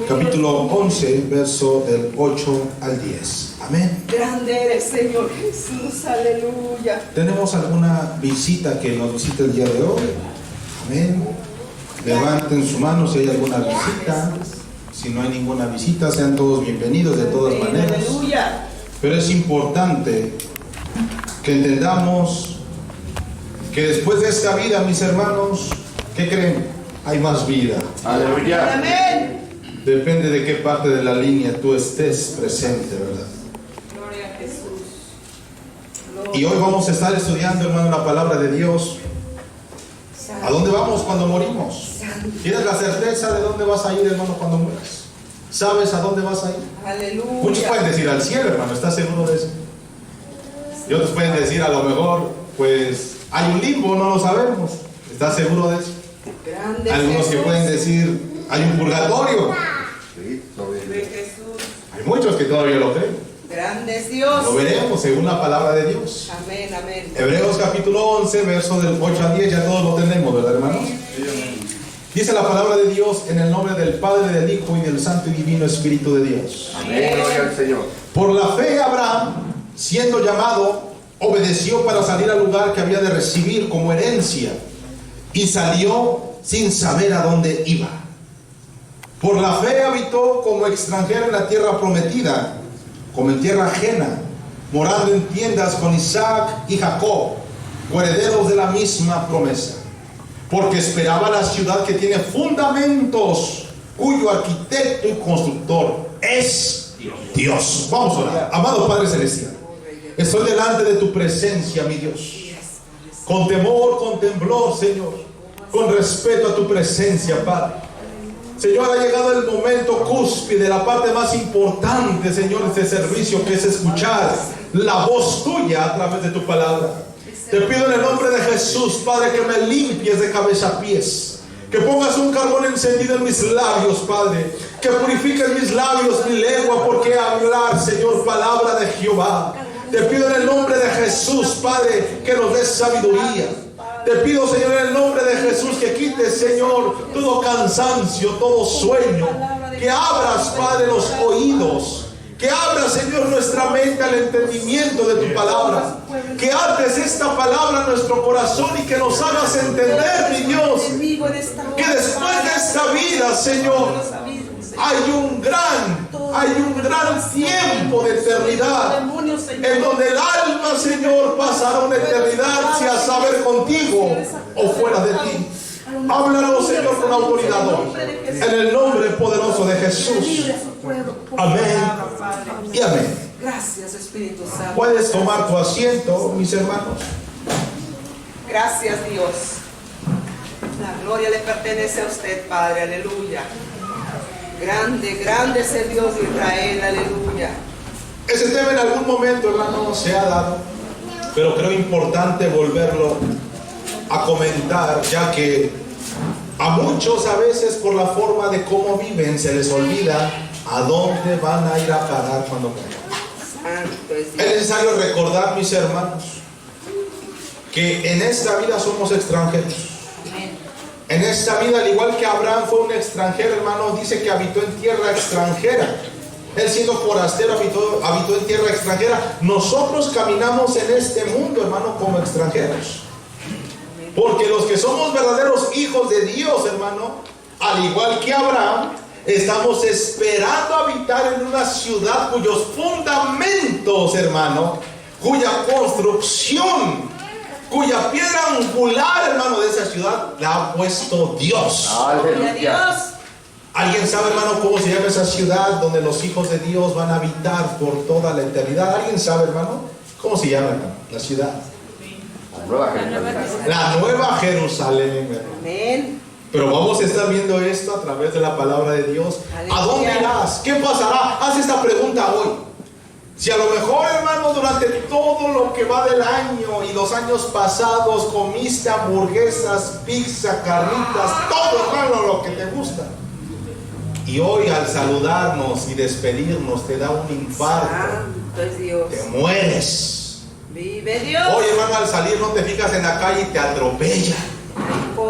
Capítulo 11, verso del 8 al 10. Amén. Grande eres, Señor Jesús, aleluya. ¿Tenemos alguna visita que nos visite el día de hoy? Amén. Levanten su mano si hay alguna visita. Si no hay ninguna visita, sean todos bienvenidos de todas maneras. Aleluya. Pero es importante que entendamos que después de esta vida, mis hermanos, ¿qué creen? Hay más vida. Aleluya. Amén. Depende de qué parte de la línea tú estés presente, ¿verdad? Gloria a Jesús. Y hoy vamos a estar estudiando, hermano, la palabra de Dios. ¿A dónde vamos cuando morimos? ¿Tienes la certeza de dónde vas a ir, hermano, cuando mueras? ¿Sabes a dónde vas a ir? Aleluya. Muchos pueden decir al cielo, hermano, ¿estás seguro de eso? Y otros pueden decir, a lo mejor, pues, hay un limbo, no lo sabemos. ¿Estás seguro de eso? Grande Algunos que Jesús. pueden decir, hay un purgatorio. Sí, De Jesús. Hay muchos que todavía lo creen. Grande es Dios. Lo veremos según la palabra de Dios. Amén, amén. Hebreos capítulo 11, verso del 8 al 10, ya todos lo tenemos, ¿verdad, hermanos? Dice la palabra de Dios en el nombre del Padre, del Hijo y del Santo y Divino Espíritu de Dios. amén. Gloria al Señor. Por la fe Abraham, siendo llamado, obedeció para salir al lugar que había de recibir como herencia, y salió sin saber a dónde iba. Por la fe habitó como extranjero en la tierra prometida, como en tierra ajena, morando en tiendas con Isaac y Jacob, herederos de la misma promesa. Porque esperaba la ciudad que tiene fundamentos, cuyo arquitecto y constructor es Dios. Vamos a orar. Amado Padre Celestial, estoy delante de tu presencia, mi Dios, con temor, con temblor, Señor, con respeto a tu presencia, Padre. Señor, ha llegado el momento cúspide, la parte más importante, Señor, de este servicio, que es escuchar la voz tuya a través de tu palabra. Te pido en el nombre de Jesús, Padre, que me limpies de cabeza a pies, que pongas un carbón encendido en mis labios, Padre, que purifiques mis labios, mi lengua, porque hablar, Señor, palabra de Jehová. Te pido en el nombre de Jesús, Padre, que nos des sabiduría. Te pido, Señor, en el nombre de Jesús, que quites, Señor, todo cansancio, todo sueño. Que abras, Padre, los oídos. Que abras, Señor, nuestra mente al entendimiento de tu palabra. Que ates esta palabra a nuestro corazón y que nos hagas entender, mi Dios, que después de esta vida, Señor, hay un gran tiempo de eternidad, en donde el alma, Señor, pasará una eternidad, sea saber contigo o fuera de ti. Háblanos, Señor, con autoridad hoy, en el nombre poderoso de Jesús. Amén y amén. Gracias, Espíritu Santo. Puedes tomar tu asiento, mis hermanos. Gracias, Dios. La gloria le pertenece a usted, Padre, aleluya. Grande, grande es el Dios de Israel, aleluya. Ese tema en algún momento, hermano, se ha dado, pero creo importante volverlo a comentar, ya que a muchos a veces por la forma de cómo viven se les olvida a dónde van a ir a parar cuando mueran. Santo es Es Dios. necesario recordar, mis hermanos, que en esta vida somos extranjeros. En esta vida, al igual que Abraham fue un extranjero, hermano, dice que habitó en tierra extranjera. Él, siendo forastero, habitó en tierra extranjera. Nosotros caminamos en este mundo, hermano, como extranjeros. Porque los que somos verdaderos hijos de Dios, hermano, al igual que Abraham, estamos esperando habitar en una ciudad cuyos fundamentos, hermano, cuya construcción, cuya piedra angular, hermano, de esa ciudad la ha puesto Dios. Gloria a Dios. ¿Alguien sabe, hermano, cómo se llama esa ciudad donde los hijos de Dios van a habitar por toda la eternidad? ¿Alguien sabe, hermano? ¿Cómo se llama, hermano, la ciudad? La nueva generación. La Nueva Jerusalén, hermano. Amén. Pero vamos a estar viendo esto a través de la palabra de Dios. ¿A dónde irás? ¿Qué pasará? Haz esta pregunta hoy. Si a lo mejor, hermano, durante todo lo que va del año y los años pasados comiste hamburguesas, pizza, carnitas, todo, hermano, lo que te gusta, y hoy al saludarnos y despedirnos te da un infarto, Santo es Dios. te mueres. Vive Dios. Hoy, hermano, al salir no te fijas en la calle y te atropella.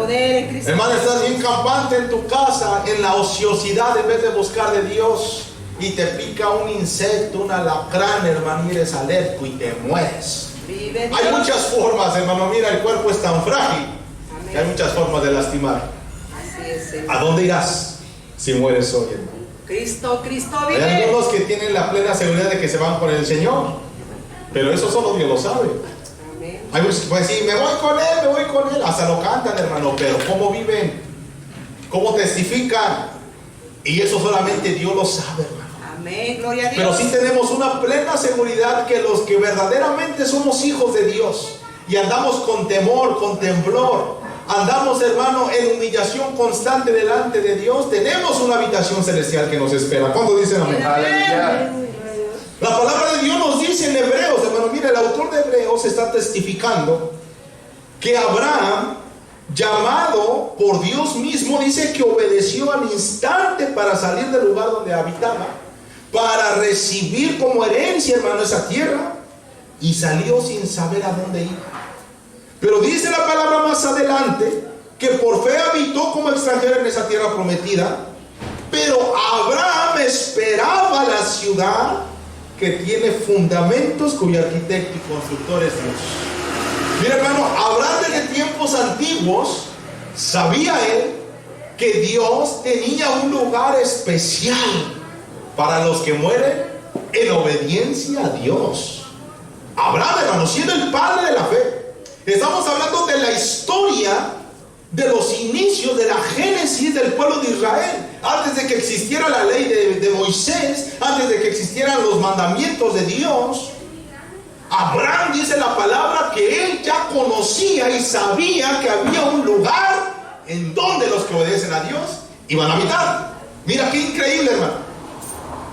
poder en Cristo. Hermano, estás bien campante en tu casa, en la ociosidad en vez de buscar de Dios. Y te pica un insecto, un alacrán, hermano, y eres alérgico y te mueres. Vive Hay Dios. muchas formas, hermano. Mira, el cuerpo es tan frágil. Amén. Que hay muchas formas de lastimar. Así es, Señor. ¿A dónde irás si mueres hoy, hermano? Cristo Hay vive. algunos que tienen la plena seguridad de que se van con el Señor, pero eso solo Dios lo sabe. Amén. Hay muchos que pueden decir, me voy con Él, hasta lo cantan, hermano, pero ¿cómo viven? ¿Cómo testifican? Y eso solamente Dios lo sabe, hermano. Amén, gloria a Dios. Pero sí tenemos una plena seguridad que los que verdaderamente somos hijos de Dios y andamos con temor, con temblor, andamos, hermano, en humillación constante delante de Dios, tenemos una habitación celestial que nos espera. ¿Cuándo dicen amén? Aleluya. La palabra de Dios nos dice en Hebreos, hermano, mira, el autor de Hebreos está testificando que Abraham, llamado por Dios mismo, dice que obedeció al instante para salir del lugar donde habitaba, para recibir como herencia, hermano, esa tierra, y salió sin saber a dónde iba. Pero dice la palabra más adelante que por fe habitó como extranjero en esa tierra prometida, pero Abraham esperaba la ciudad que tiene fundamentos, cuyo arquitecto y constructor es Dios. Mira, hermano, Abraham desde tiempos antiguos sabía él que Dios tenía un lugar especial para los que mueren en obediencia a Dios. Abraham, hermano, siendo el padre de la fe, estamos hablando de la historia de los inicios de la génesis del pueblo de Israel, antes de que existiera la ley de Moisés, antes de que existieran los mandamientos de Dios. Abraham, dice la palabra, que él ya conocía y sabía que había un lugar en donde los que obedecen a Dios iban a habitar. Mira qué increíble, hermano.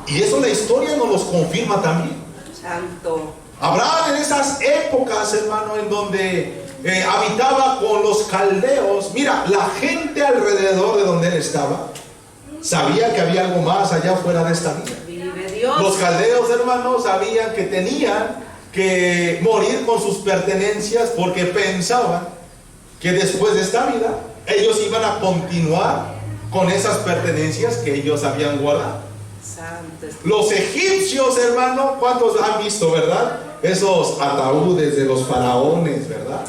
Y eso la historia nos los confirma también. Santo. Abraham en esas épocas, hermano, en donde habitaba con los caldeos, mira, la gente alrededor de donde él estaba sabía que había algo más allá fuera de esta vida. Vive Dios. Los caldeos, hermanos, sabían que tenían que morir con sus pertenencias porque pensaban que después de esta vida ellos iban a continuar con esas pertenencias que ellos habían guardado. Santo. Los egipcios, hermano, ¿cuántos han visto, verdad? Esos ataúdes de los faraones, ¿verdad?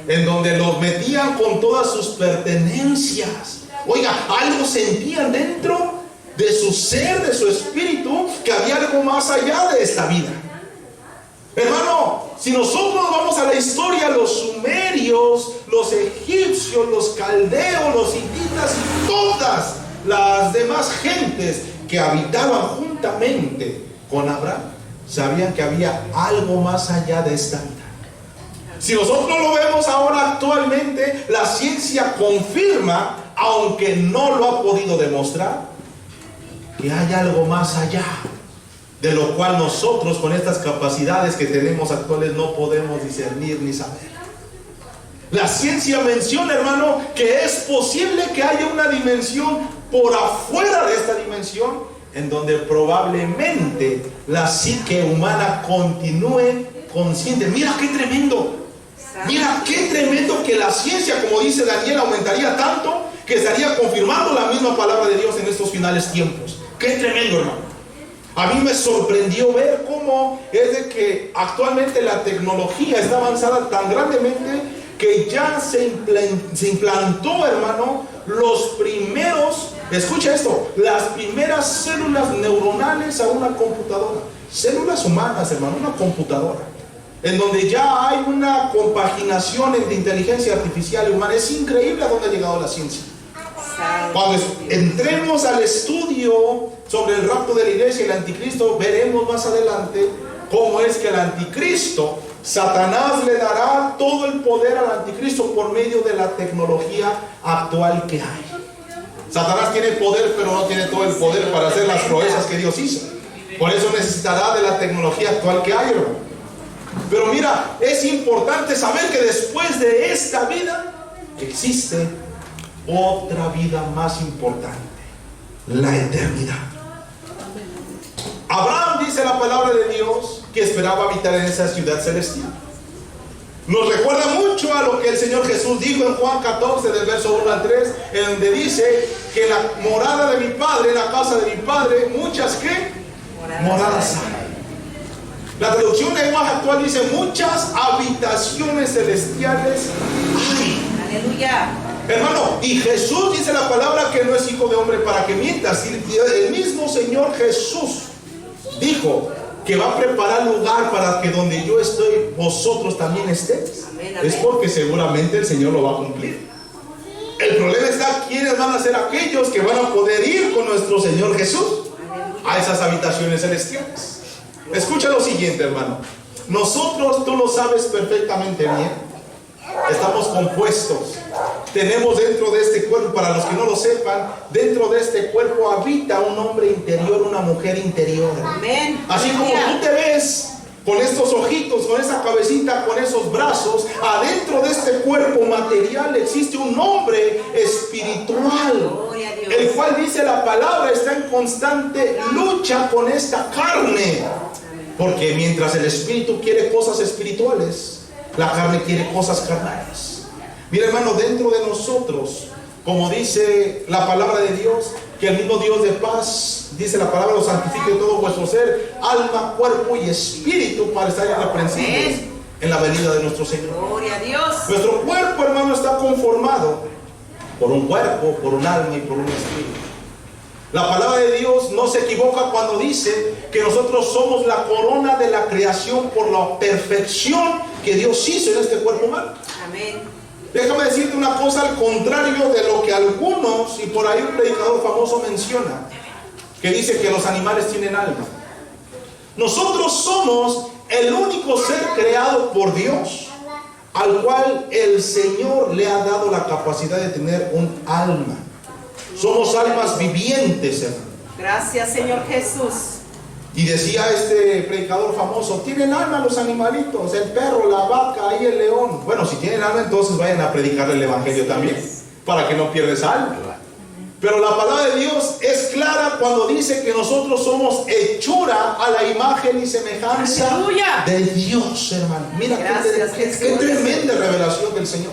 En donde los metían con todas sus pertenencias. Oiga, algo sentían dentro de su ser, de su espíritu, que había algo más allá de esta vida. Hermano, si nosotros vamos a la historia, los sumerios, los egipcios, los caldeos, los hititas y todas las demás gentes que habitaban juntamente con Abraham, sabían que había algo más allá de esta vida. Si nosotros lo vemos ahora actualmente, la ciencia confirma, aunque no lo ha podido demostrar, que hay algo más allá, de lo cual nosotros con estas capacidades que tenemos actuales no podemos discernir ni saber. La ciencia menciona, hermano, que es posible que haya una dimensión por afuera de esta dimensión, en donde probablemente la psique humana continúe consciente. Mira qué tremendo. Mira qué tremendo que la ciencia, como dice Daniel, aumentaría tanto que estaría confirmando la misma palabra de Dios en estos finales tiempos. Qué tremendo, hermano. A mí me sorprendió ver cómo es de que actualmente la tecnología está avanzada tan grandemente que ya se implantó, hermano, los primeros, escucha esto, las primeras células neuronales a una computadora. Células humanas, hermano, una computadora, en donde ya hay una compaginación entre inteligencia artificial y humana. Es increíble a dónde ha llegado la ciencia. Cuando entremos al estudio sobre el rapto de la iglesia y el anticristo, veremos más adelante cómo es que el anticristo, Satanás le dará todo el poder al anticristo por medio de la tecnología actual que hay. Satanás tiene poder, pero no tiene todo el poder para hacer las proezas que Dios hizo. Por eso necesitará de la tecnología actual que hay, hermano. Pero mira, es importante saber que después de esta vida existe otra vida más importante, la eternidad. Abraham, dice la palabra de Dios, que esperaba habitar en esa ciudad celestial. Nos recuerda mucho a lo que el Señor Jesús dijo en Juan 14, del verso 1 al 3, en donde dice que la morada de mi Padre, la casa de mi Padre, muchas ¿qué? Moradas hay. La traducción de lenguaje actual dice muchas habitaciones celestiales hay. Aleluya. Hermano, y Jesús dice la palabra que no es hijo de hombre para que mienta. El mismo Señor Jesús dijo que va a preparar lugar para que donde yo estoy, vosotros también estéis. Amén, amén. Es porque seguramente el Señor lo va a cumplir. El problema está quiénes van a ser aquellos que van a poder ir con nuestro Señor Jesús a esas habitaciones celestiales. Escucha lo siguiente, hermano. Nosotros, tú lo sabes perfectamente bien, estamos compuestos. Tenemos dentro de este cuerpo, para los que no lo sepan, dentro de este cuerpo habita un hombre interior, una mujer interior. Amén. Así como tú te ves con estos ojitos, con esa cabecita, con esos brazos, adentro de este cuerpo material existe un hombre espiritual, Gloria a Dios. el cual dice la palabra está en constante lucha con esta carne. Porque mientras el espíritu quiere cosas espirituales, la carne quiere cosas carnales. Mira, hermano, dentro de nosotros, como dice la palabra de Dios, que el mismo Dios de paz, dice la palabra, lo santifique todo vuestro ser, alma, cuerpo y espíritu, para estar irreprensibles en la venida de nuestro Señor. Gloria a Dios. Nuestro cuerpo, hermano, está conformado por un cuerpo, por un alma y por un espíritu. La palabra de Dios no se equivoca cuando dice que nosotros somos la corona de la creación por la perfección que Dios hizo en este cuerpo humano. Amén. Déjame decirte una cosa al contrario de lo que algunos, y por ahí un predicador famoso menciona, que dice que los animales tienen alma. Nosotros somos el único ser creado por Dios al cual el Señor le ha dado la capacidad de tener un alma. Somos almas vivientes, hermano. Gracias, Señor Jesús. Y decía este predicador famoso, tienen alma los animalitos, el perro, la vaca y el león. Bueno, si tienen alma, entonces vayan a predicarle el evangelio también, para que no pierdas alma. Pero la palabra de Dios es clara cuando dice que nosotros somos hechura a la imagen y semejanza ¡Aleluya! de Dios, hermano. Mira Gracias, qué Jesús. tremenda revelación del Señor.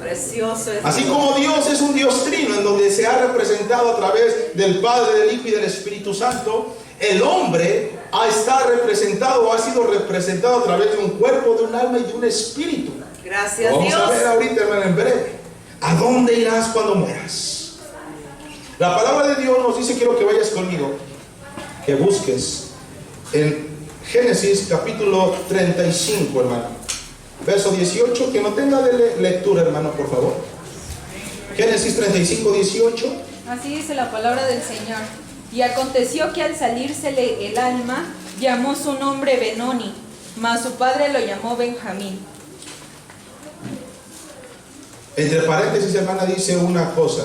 Precioso es Así Dios. como Dios es un Dios trino, en donde se ha representado a través del Padre, del Hijo y del Espíritu Santo, el hombre ha sido representado a través de un cuerpo, de un alma y de un espíritu. Gracias, Vamos Dios. a ver ahorita, hermano, en breve. ¿A dónde irás cuando mueras? La palabra de Dios nos dice, quiero que vayas conmigo, que busques en Génesis capítulo 35, hermano. Verso 18, que no tenga de lectura, hermano, por favor. Génesis 35, 18. Así dice la palabra del Señor. Y aconteció que al salírsele el alma, llamó su nombre Benoni, mas su padre lo llamó Benjamín. Entre paréntesis, hermana, dice una cosa.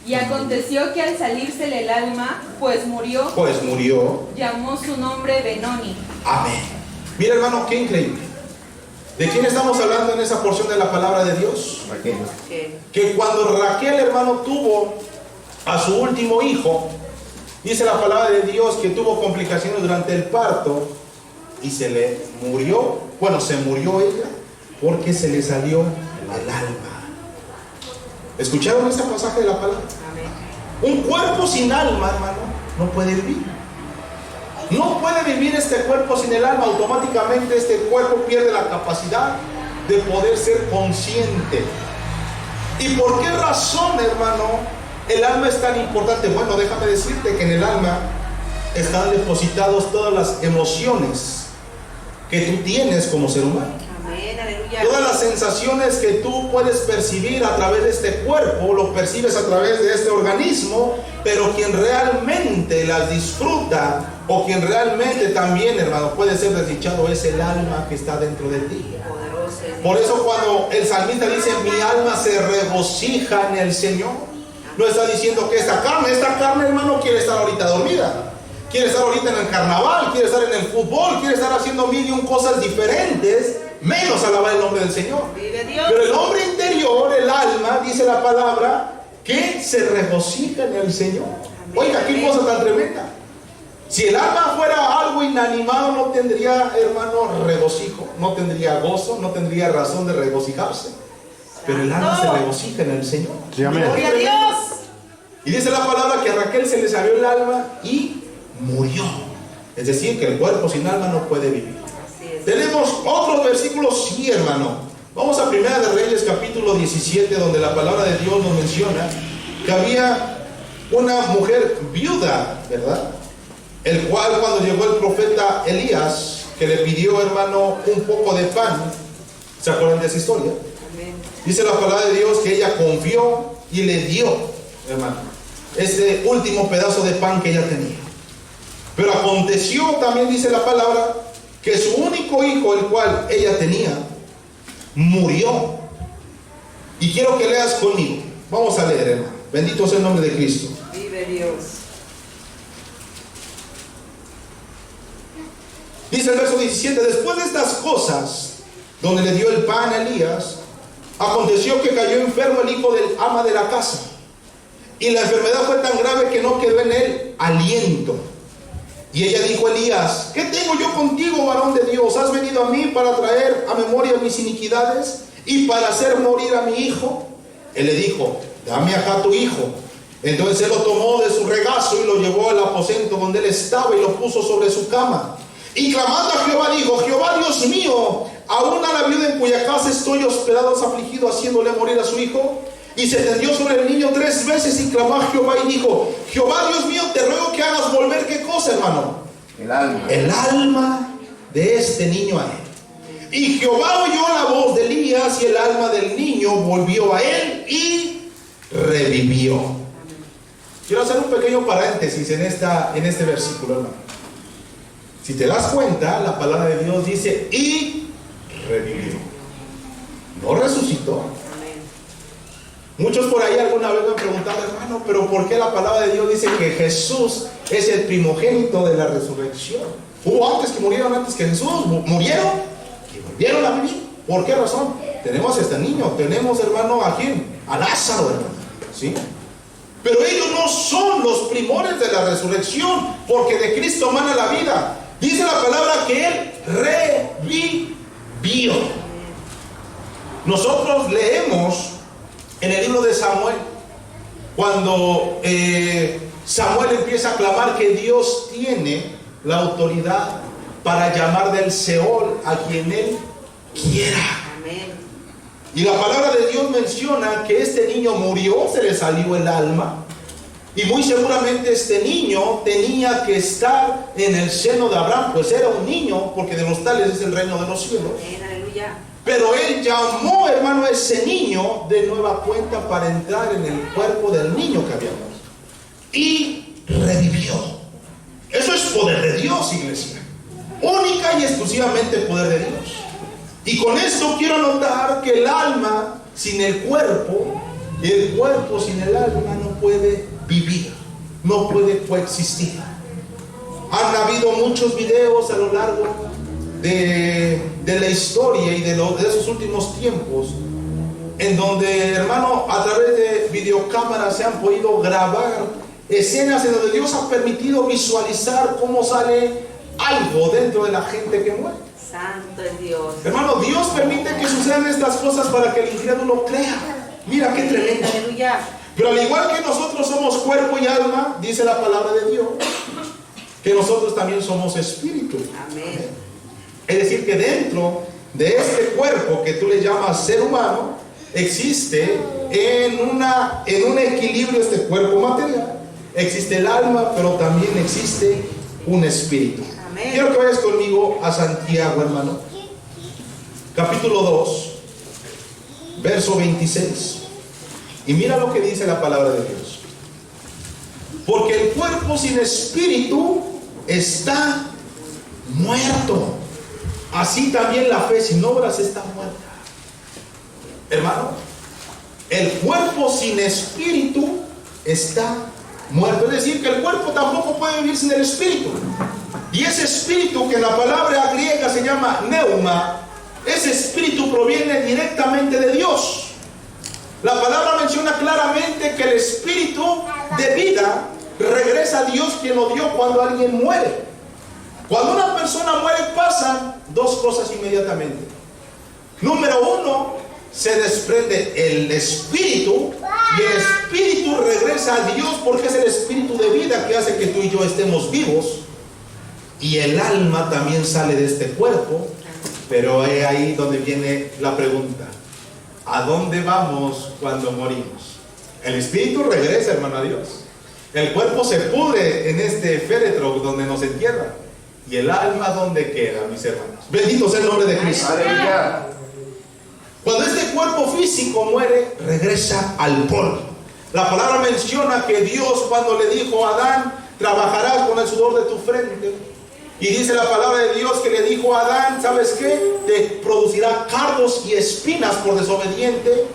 Y aconteció que al salírsele el alma, pues murió, llamó su nombre Benoni. Amén. Mira, hermano, qué increíble. ¿De quién estamos hablando en esa porción de la palabra de Dios? Raquel. Que cuando Raquel, hermano, tuvo a su último hijo, dice la palabra de Dios que tuvo complicaciones durante el parto y se le murió, se murió ella porque se le salió el alma. ¿Escucharon este pasaje de la palabra? Amén. Un cuerpo sin alma, hermano, no puede vivir. No puede vivir este cuerpo sin el alma. Automáticamente este cuerpo pierde la capacidad de poder ser consciente. ¿Y por qué razón, hermano, el alma es tan importante? Bueno, déjame decirte que en el alma están depositadas todas las emociones que tú tienes como ser humano. Amén, aleluya. Todas las sensaciones que tú puedes percibir a través de este cuerpo, lo percibes a través de este organismo, pero quien realmente las disfruta o quien realmente también, hermano, puede ser desdichado es el alma que está dentro de ti. Poderoso es Dios. Por eso cuando el salmista dice, mi alma se regocija en el Señor, no está diciendo que esta carne, hermano, quiere estar ahorita dormida. Quiere estar ahorita en el carnaval, quiere estar en el fútbol, quiere estar haciendo mil y un cosas diferentes, menos alabar el nombre del Señor. Vive Dios. Pero el hombre interior, el alma, dice la palabra, que se regocija en el Señor. Oiga, qué cosa tan tremenda. Si el alma fuera algo inanimado, no tendría, hermano, regocijo, no tendría gozo, no tendría razón de regocijarse. Pero el alma se regocija en el Señor. Sí, amén. Gloria a Dios. Y dice la palabra que a Raquel se le salió el alma y murió. Es decir, que el cuerpo sin alma no puede vivir. Así es. Tenemos otros versículos, sí, hermano. Vamos a Primera de Reyes, capítulo 17, donde la palabra de Dios nos menciona que había una mujer viuda, ¿verdad? El cual, cuando llegó el profeta Elías, que le pidió, hermano, un poco de pan, ¿se acuerdan de esa historia? Amén. Dice la palabra de Dios que ella confió y le dio, hermano, ese último pedazo de pan que ella tenía. Pero aconteció, también dice la palabra, que su único hijo, el cual ella tenía, murió. Y quiero que leas conmigo. Vamos a leer, hermano. Bendito sea el nombre de Cristo. Vive Dios. Dice el verso 17: después de estas cosas, donde le dio el pan a Elías, aconteció que cayó enfermo el hijo del ama de la casa, y la enfermedad fue tan grave que no quedó en él aliento. Y ella dijo a Elías: ¿qué tengo yo contigo, varón de Dios? ¿Has venido a mí para traer a memoria mis iniquidades y para hacer morir a mi hijo? Él le dijo: dame acá tu hijo. Entonces él lo tomó de su regazo y lo llevó al aposento donde él estaba y lo puso sobre su cama. Y clamando a Jehová dijo: Jehová Dios mío, aún a la viuda en cuya casa estoy hospedado, has afligido haciéndole morir a su hijo. Y se tendió sobre el niño 3 veces y clamó a Jehová y dijo: Jehová Dios mío, te ruego que hagas volver, ¿qué cosa, hermano? El alma. El alma de este niño a él. Y Jehová oyó la voz de Elías y el alma del niño volvió a él y revivió. Quiero hacer un pequeño paréntesis en este versículo, hermano. Si te das cuenta, la palabra de Dios dice y revivió. No resucitó. Amén. Muchos por ahí alguna vez me han preguntado: hermano, pero ¿por qué la palabra de Dios dice que Jesús es el primogénito de la resurrección? ¿Hubo antes que murieron antes que Jesús? ¿Murieron? ¿Y volvieron a vivir? ¿Por qué razón? Tenemos a este niño, tenemos, hermano, ¿a quién? A Lázaro, hermano. ¿Sí? Pero ellos no son los primores de la resurrección, porque de Cristo emana la vida. Dice la palabra que él revivió. Nosotros leemos en el libro de Samuel, cuando Samuel empieza a clamar que Dios tiene la autoridad para llamar del Seol a quien él quiera. Amén. Y la palabra de Dios menciona que este niño murió, se le salió el alma. Y muy seguramente este niño tenía que estar en el seno de Abraham, pues era un niño, porque de los tales es el reino de los cielos. Amén. Aleluya. Pero él llamó, hermano, a ese niño de nueva cuenta para entrar en el cuerpo del niño que había muerto. Y revivió. Eso es poder de Dios, iglesia. Única y exclusivamente poder de Dios. Y con esto quiero anotar que el alma sin el cuerpo y el cuerpo sin el alma no puede vivir, no puede coexistir. Han habido muchos videos a lo largo de la historia y de esos últimos tiempos, en donde, hermano, a través de videocámaras se han podido grabar escenas en donde Dios ha permitido visualizar cómo sale algo dentro de la gente que muere. Santo es Dios. Hermano, Dios permite que sucedan estas cosas para que el incrédulo crea. Mira qué tremendo. Aleluya. Pero al igual que nosotros somos cuerpo y alma, dice la palabra de Dios, que nosotros también somos espíritu. Amén. Es decir, que dentro de este cuerpo que tú le llamas ser humano, existe en un equilibrio este cuerpo material. Existe el alma, pero también existe un espíritu. Amén. Quiero que vayas conmigo a Santiago, hermano. Capítulo 2, verso 26. Y mira lo que dice la palabra de Dios. Porque el cuerpo sin espíritu está muerto. Así también la fe sin obras está muerta. Hermano, el cuerpo sin espíritu está muerto. Es decir, que el cuerpo tampoco puede vivir sin el espíritu. Y ese espíritu, que en la palabra griega se llama neuma, ese espíritu proviene directamente de Dios. La palabra menciona claramente que el espíritu de vida regresa a Dios quien lo dio cuando alguien muere. Cuando una persona muere pasan dos cosas inmediatamente. Número uno, se desprende el espíritu y el espíritu regresa a Dios porque es el espíritu de vida que hace que tú y yo estemos vivos. Y el alma también sale de este cuerpo. Pero es ahí donde viene la pregunta: ¿a dónde vamos cuando morimos? El espíritu regresa, hermano, a Dios. El cuerpo se pudre en este féretro donde nos entierra. ¿Y el alma dónde queda, mis hermanos? Bendito sea el nombre de Cristo. Aleluya. Cuando este cuerpo físico muere, regresa al polvo. La palabra menciona que Dios, cuando le dijo a Adán: trabajarás con el sudor de tu frente. Y dice la palabra de Dios que le dijo a Adán: ¿sabes qué? Te producirá cardos y espinas por desobediente.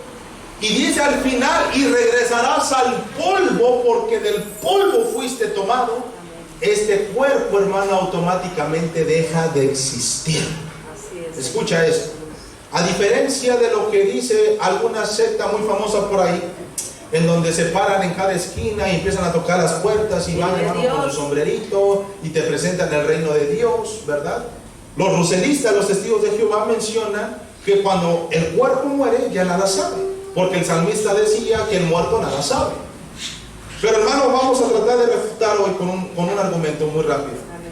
Y dice al final: y regresarás al polvo, porque del polvo fuiste tomado. Este cuerpo, hermano, automáticamente deja de existir. Así es. Escucha esto. A diferencia de lo que dice alguna secta muy famosa por ahí, en donde se paran en cada esquina y empiezan a tocar las puertas y van, hermano, con su sombrerito y te presentan el reino de Dios, ¿verdad? Los ruselistas, los testigos de Jehová mencionan que cuando el cuerpo muere ya nada sabe, porque el salmista decía que el muerto nada sabe. Pero, hermano, vamos a tratar de refutar hoy con un argumento muy rápido. Amén.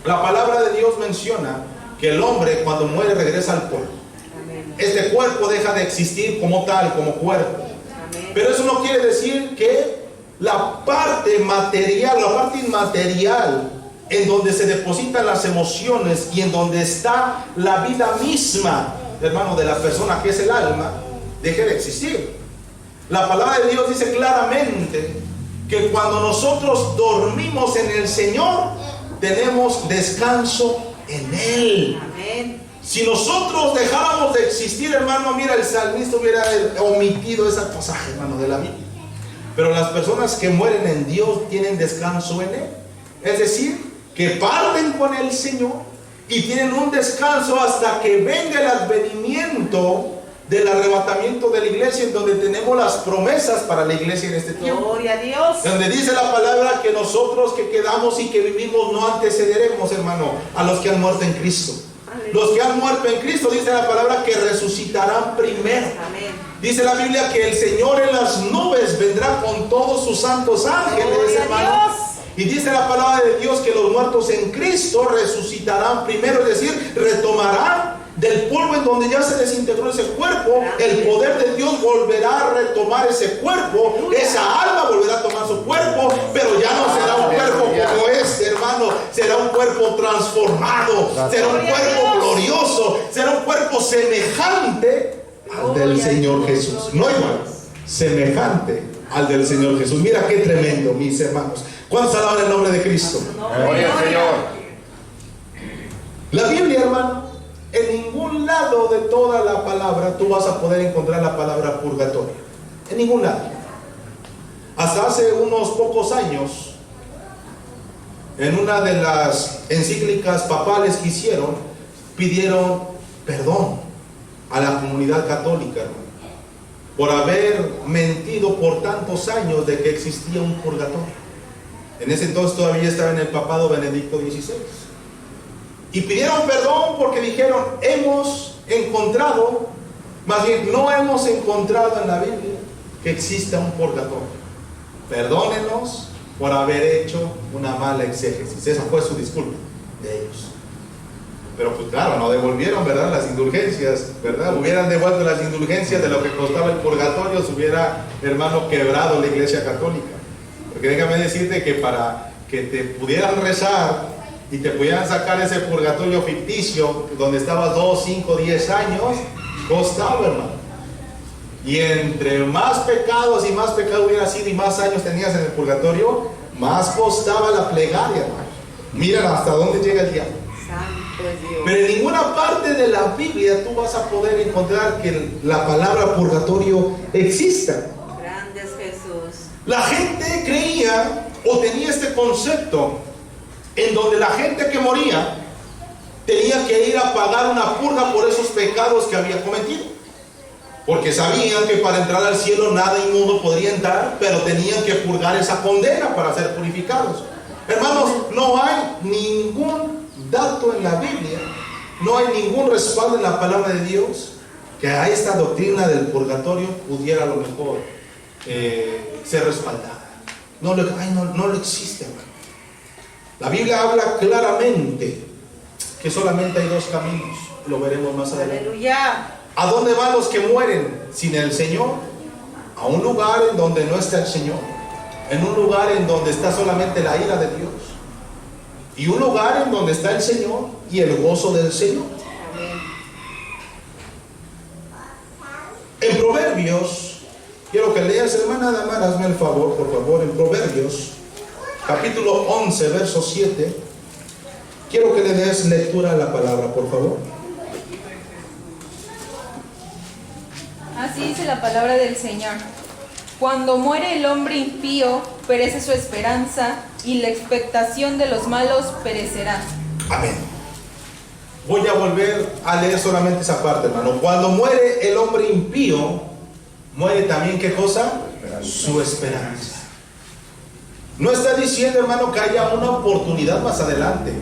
La palabra de Dios menciona que el hombre cuando muere regresa al polvo. Amén. Este cuerpo deja de existir como tal, como cuerpo. Amén. Pero eso no quiere decir que la parte material, la parte inmaterial, en donde se depositan las emociones y en donde está la vida misma, hermano, de la persona, que es el alma, deje de existir. La palabra de Dios dice claramente que cuando nosotros dormimos en el Señor, tenemos descanso en Él. Amén. Si nosotros dejáramos de existir, hermano, mira, el salmista hubiera omitido ese pasaje, hermano, de la Biblia. Pero las personas que mueren en Dios tienen descanso en Él. Es decir, que parten con el Señor y tienen un descanso hasta que venga el advenimiento del arrebatamiento de la iglesia, en donde tenemos las promesas para la iglesia en este tiempo. Gloria a Dios. Donde dice la palabra que nosotros que quedamos y que vivimos no antecederemos, hermano, a los que han muerto en Cristo. Los que han muerto en Cristo, dice la palabra, que resucitarán primero. Amén. Dice la Biblia que el Señor en las nubes vendrá con todos sus santos ángeles, Gloria a hermano. Dios. Y dice la palabra de Dios que los muertos en Cristo resucitarán primero, es decir, retomarán del polvo en donde ya se desintegró ese cuerpo. El poder de Dios volverá a retomar ese cuerpo. Esa alma volverá a tomar su cuerpo, pero ya no será un cuerpo como este, hermano. Será un cuerpo transformado, será un cuerpo glorioso, será un cuerpo semejante al del Señor Jesús. No igual, semejante al del Señor Jesús. Mira qué tremendo, mis hermanos. ¿Cuántos alaban el nombre de Cristo? Gloria al Señor. La Biblia, hermano, en ningún lado de toda la palabra tú vas a poder encontrar la palabra purgatorio. En ningún lado. Hasta hace unos pocos años, en una de las encíclicas papales que hicieron, pidieron perdón a la comunidad católica, hermano, por haber mentido por tantos años de que existía un purgatorio. En ese entonces todavía estaba en el papado Benedicto XVI. Y pidieron perdón porque dijeron: hemos encontrado, más bien no hemos encontrado en la Biblia que exista un purgatorio. Perdónenos por haber hecho una mala exégesis. Esa fue su disculpa de ellos. Pero pues claro, no devolvieron, ¿verdad?, las indulgencias, ¿verdad? Hubieran devuelto las indulgencias de lo que costaba el purgatorio, se hubiera, hermano, quebrado la iglesia católica. Porque déjame decirte que para que te pudieran rezar y te pudieran sacar ese purgatorio ficticio donde estabas 2, 5, 10 años, costaba, hermano. Y entre más pecados y más pecado hubiera sido y más años tenías en el purgatorio, más costaba la plegaria, hermano. Mira hasta dónde llega el diablo. Santo es Dios. Pero en ninguna parte de la Biblia tú vas a poder encontrar que la palabra purgatorio exista. Grande es Jesús. La gente creía o tenía este concepto en donde la gente que moría tenía que ir a pagar una purga por esos pecados que había cometido. porque sabían que para entrar al cielo nada inmundo podría entrar, pero tenían que purgar esa condena para ser purificados. Hermanos, no hay ningún dato en la Biblia, no hay ningún respaldo en la palabra de Dios que a esta doctrina del purgatorio pudiera a lo mejor ser respaldada. No lo existe, hermano. La Biblia habla claramente que solamente hay dos caminos, lo veremos más adelante. Aleluya. ¿A dónde van los que mueren sin el Señor? A un lugar en donde no está el Señor, en un lugar en donde está solamente la ira de Dios, y un lugar en donde está el Señor y el gozo del Señor. En Proverbios, quiero que leas, hermana Damar, hazme el favor, por favor, en Proverbios, capítulo 11, verso 7, quiero que le des lectura a la palabra, por favor. Así dice la palabra del Señor. Cuando muere el hombre impío, perece su esperanza, y la expectación de los malos perecerá. Amén. Voy a volver a leer solamente esa parte, hermano. Cuando muere el hombre impío, muere también, ¿qué cosa? Su esperanza. No está diciendo, hermano, que haya una oportunidad más adelante.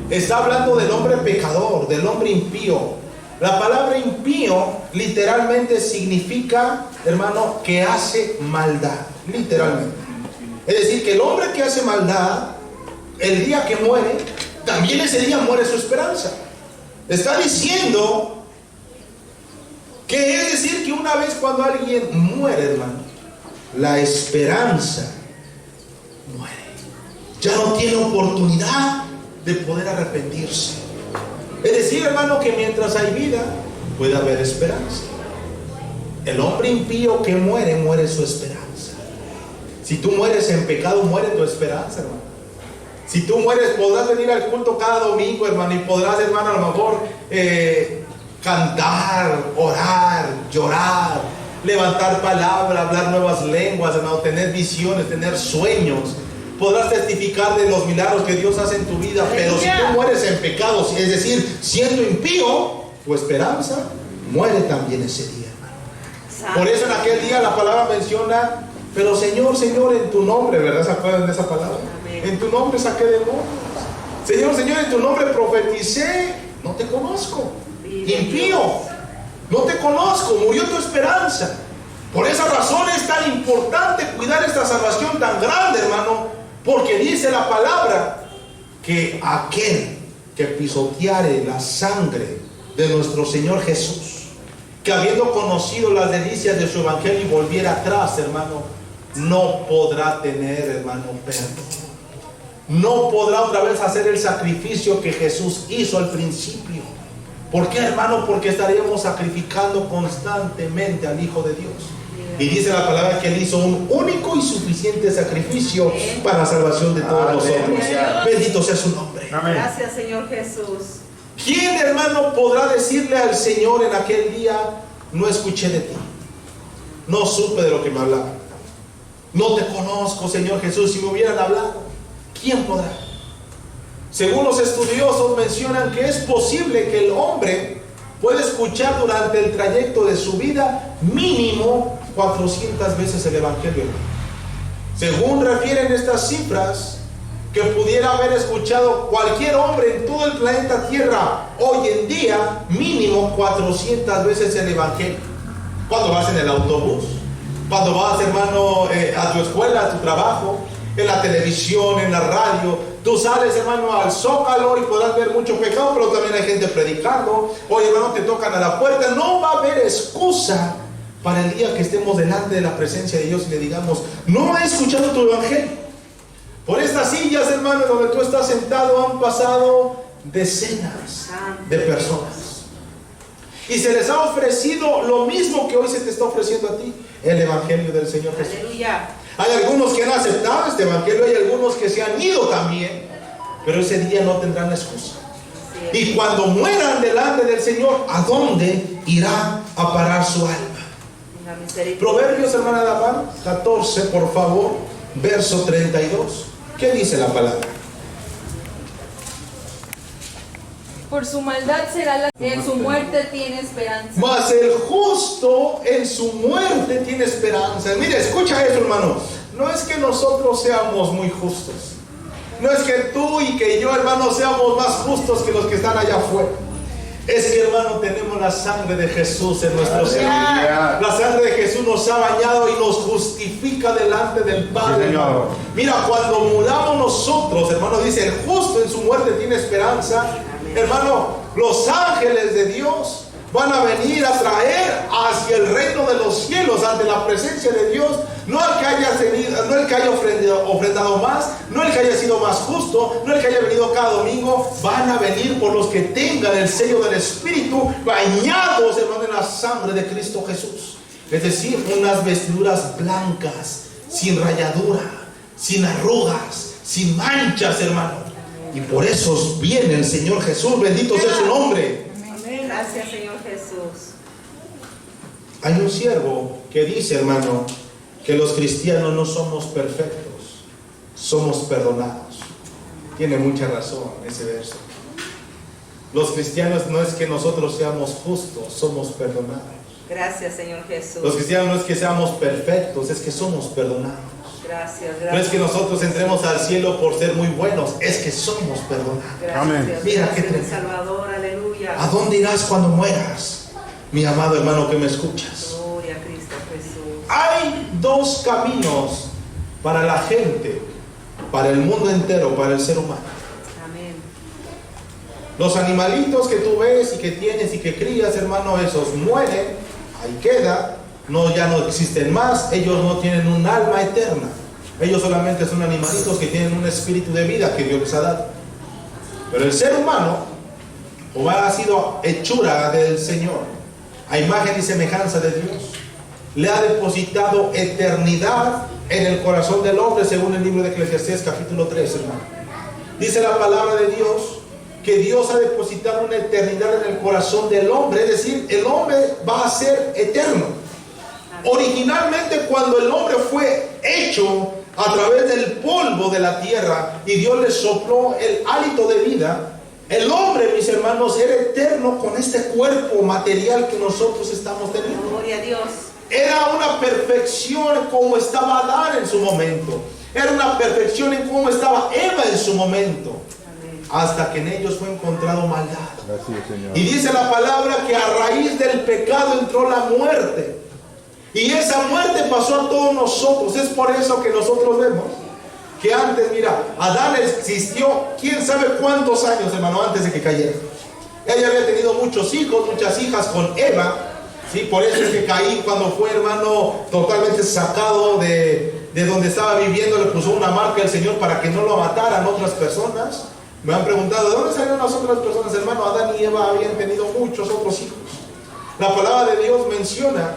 Está hablando del hombre pecador, del hombre impío. La palabra impío literalmente significa, hermano, que hace maldad. Literalmente. Es decir, que el hombre que hace maldad, el día que muere, también ese día muere su esperanza. Está diciendo que es decir que una vez cuando alguien muere, hermano, la esperanza muere. Ya no tiene oportunidad de poder arrepentirse. Es decir, hermano, que mientras hay vida, puede haber esperanza. El hombre impío que muere, muere su esperanza. Si tú mueres en pecado, muere tu esperanza, hermano. Si tú mueres, podrás venir al culto cada domingo, hermano, y podrás, hermano, a lo mejor cantar, orar, llorar, levantar palabra, hablar nuevas lenguas, hermano, tener visiones, tener sueños. Podrás testificar de los milagros que Dios hace en tu vida, pero si tú mueres en pecado, es decir, siendo impío, tu esperanza muere también ese día, hermano. Por eso en aquel día la palabra menciona, pero Señor, Señor, en tu nombre, ¿verdad? ¿Se acuerdan de esa palabra? Amén. En tu nombre saqué demonios. Señor, Señor, en tu nombre profeticé. No te conozco. Impío. No te conozco. Murió tu esperanza. Por esa razón es tan importante cuidar esta salvación tan grande, hermano. Porque dice la palabra que aquel que pisoteare la sangre de nuestro Señor Jesús, que habiendo conocido las delicias de su evangelio y volviera atrás, hermano, no podrá tener, hermano, perdón. No podrá otra vez hacer el sacrificio que Jesús hizo al principio. ¿Por qué, hermano? Porque estaríamos sacrificando constantemente al Hijo de Dios. Y dice la palabra que Él hizo un único y suficiente sacrificio para la salvación de todos nosotros. Bendito sea su nombre. Amén. Gracias, Señor Jesús. ¿Quién, hermano, podrá decirle al Señor en aquel día, no escuché de ti, no supe de lo que me hablaba, no te conozco, Señor Jesús? Si me hubieran hablado, ¿quién podrá? Según los estudiosos mencionan que es posible que el hombre pueda escuchar durante el trayecto de su vida mínimo 400 veces el evangelio. Según refieren estas cifras, que pudiera haber escuchado cualquier hombre en todo el planeta Tierra hoy en día mínimo 400 veces el evangelio. Cuando vas en el autobús, cuando vas, hermano, a tu escuela, a tu trabajo, en la televisión, en la radio. Tú sales, hermano, al Zócalo y podrás ver mucho pecado, pero también hay gente predicando. Oye, hermano, te tocan a la puerta. No va a haber excusa para el día que estemos delante de la presencia de Dios y le digamos, no he escuchado tu evangelio. Por estas sillas, hermano, donde tú estás sentado, han pasado decenas de personas. Y se les ha ofrecido lo mismo que hoy se te está ofreciendo a ti, el evangelio del Señor Jesús. Aleluya. Hay algunos que han aceptado este evangelio, hay algunos que se han ido también, pero ese día no tendrán excusa. Y cuando mueran delante del Señor, ¿a dónde irá a parar su alma? Proverbios, hermana Damar, 14, por favor, verso 32. ¿Qué dice la palabra? por su maldad será en su muerte tiene esperanza. Mas el justo en su muerte tiene esperanza. Mire, escucha eso, hermano. No es que nosotros seamos muy justos. No es que tú y que yo, hermano, seamos más justos que los que están allá afuera. Es que, hermano, tenemos la sangre de Jesús en nuestro ser. La sangre de Jesús nos ha bañado y nos justifica delante del Padre. Sí, Señor. Mira, cuando muramos nosotros, hermano, dice, el justo en su muerte tiene esperanza. Hermano, los ángeles de Dios van a venir a traer hacia el reino de los cielos, ante la presencia de Dios, no el que haya tenido, no el que haya ofrendado más, no el que haya sido más justo, no el que haya venido cada domingo. Van a venir por los que tengan el sello del Espíritu, bañados, hermano, en la sangre de Cristo Jesús. Es decir, unas vestiduras blancas, sin rayadura, sin arrugas, sin manchas, hermano. Y por eso viene el Señor Jesús, bendito sea su nombre. Gracias, Señor Jesús. Hay un siervo que dice, hermano, que los cristianos no somos perfectos, somos perdonados. Tiene mucha razón ese verso. Los cristianos no es que nosotros seamos justos, somos perdonados. Gracias, Señor Jesús. Los cristianos no es que seamos perfectos, es que somos perdonados. Gracias, No es gracias. que nosotros entremos al cielo por ser muy buenos, es que somos perdonados. Gracias, Amén. Mira qué gracias, tremendo. Salvador, aleluya. ¿A dónde irás cuando mueras, mi amado hermano que me escuchas? Gloria a Cristo Jesús. Hay dos caminos para la gente, para el mundo entero, para el ser humano. Amén. Los animalitos que tú ves y que tienes y que crías, hermano, esos mueren, ahí queda, no, ya no existen más, ellos no tienen un alma eterna. Ellos solamente son animalitos que tienen un espíritu de vida que Dios les ha dado. Pero el ser humano, o ha sido hechura del Señor, a imagen y semejanza de Dios, le ha depositado eternidad en el corazón del hombre, según el libro de Eclesiastés capítulo 3, hermano. Dice la palabra de Dios que Dios ha depositado una eternidad en el corazón del hombre, es decir, el hombre va a ser eterno. Originalmente, cuando el hombre fue hecho a través del polvo de la tierra y Dios le sopló el hálito de vida, el hombre, mis hermanos, era eterno con este cuerpo material que nosotros estamos teniendo. Gloria a Dios. Era una perfección como estaba Adán en su momento. Era una perfección en cómo estaba Eva en su momento. Amén. Hasta que en ellos fue encontrado maldad. Gracias, Señor. Y dice la palabra que a raíz del pecado entró la muerte. Y esa muerte pasó a todos nosotros. Es por eso que nosotros vemos que antes, mira, Adán existió quién sabe cuántos años, hermano, antes de que cayera. Ella había tenido muchos hijos, muchas hijas con Eva. ¿Sí? Por eso es que Caín, cuando fue, hermano, totalmente sacado de donde estaba viviendo, le puso una marca al Señor para que no lo mataran otras personas. Me han preguntado, ¿de dónde salieron las otras personas? Hermano, Adán y Eva habían tenido muchos otros hijos. La palabra de Dios menciona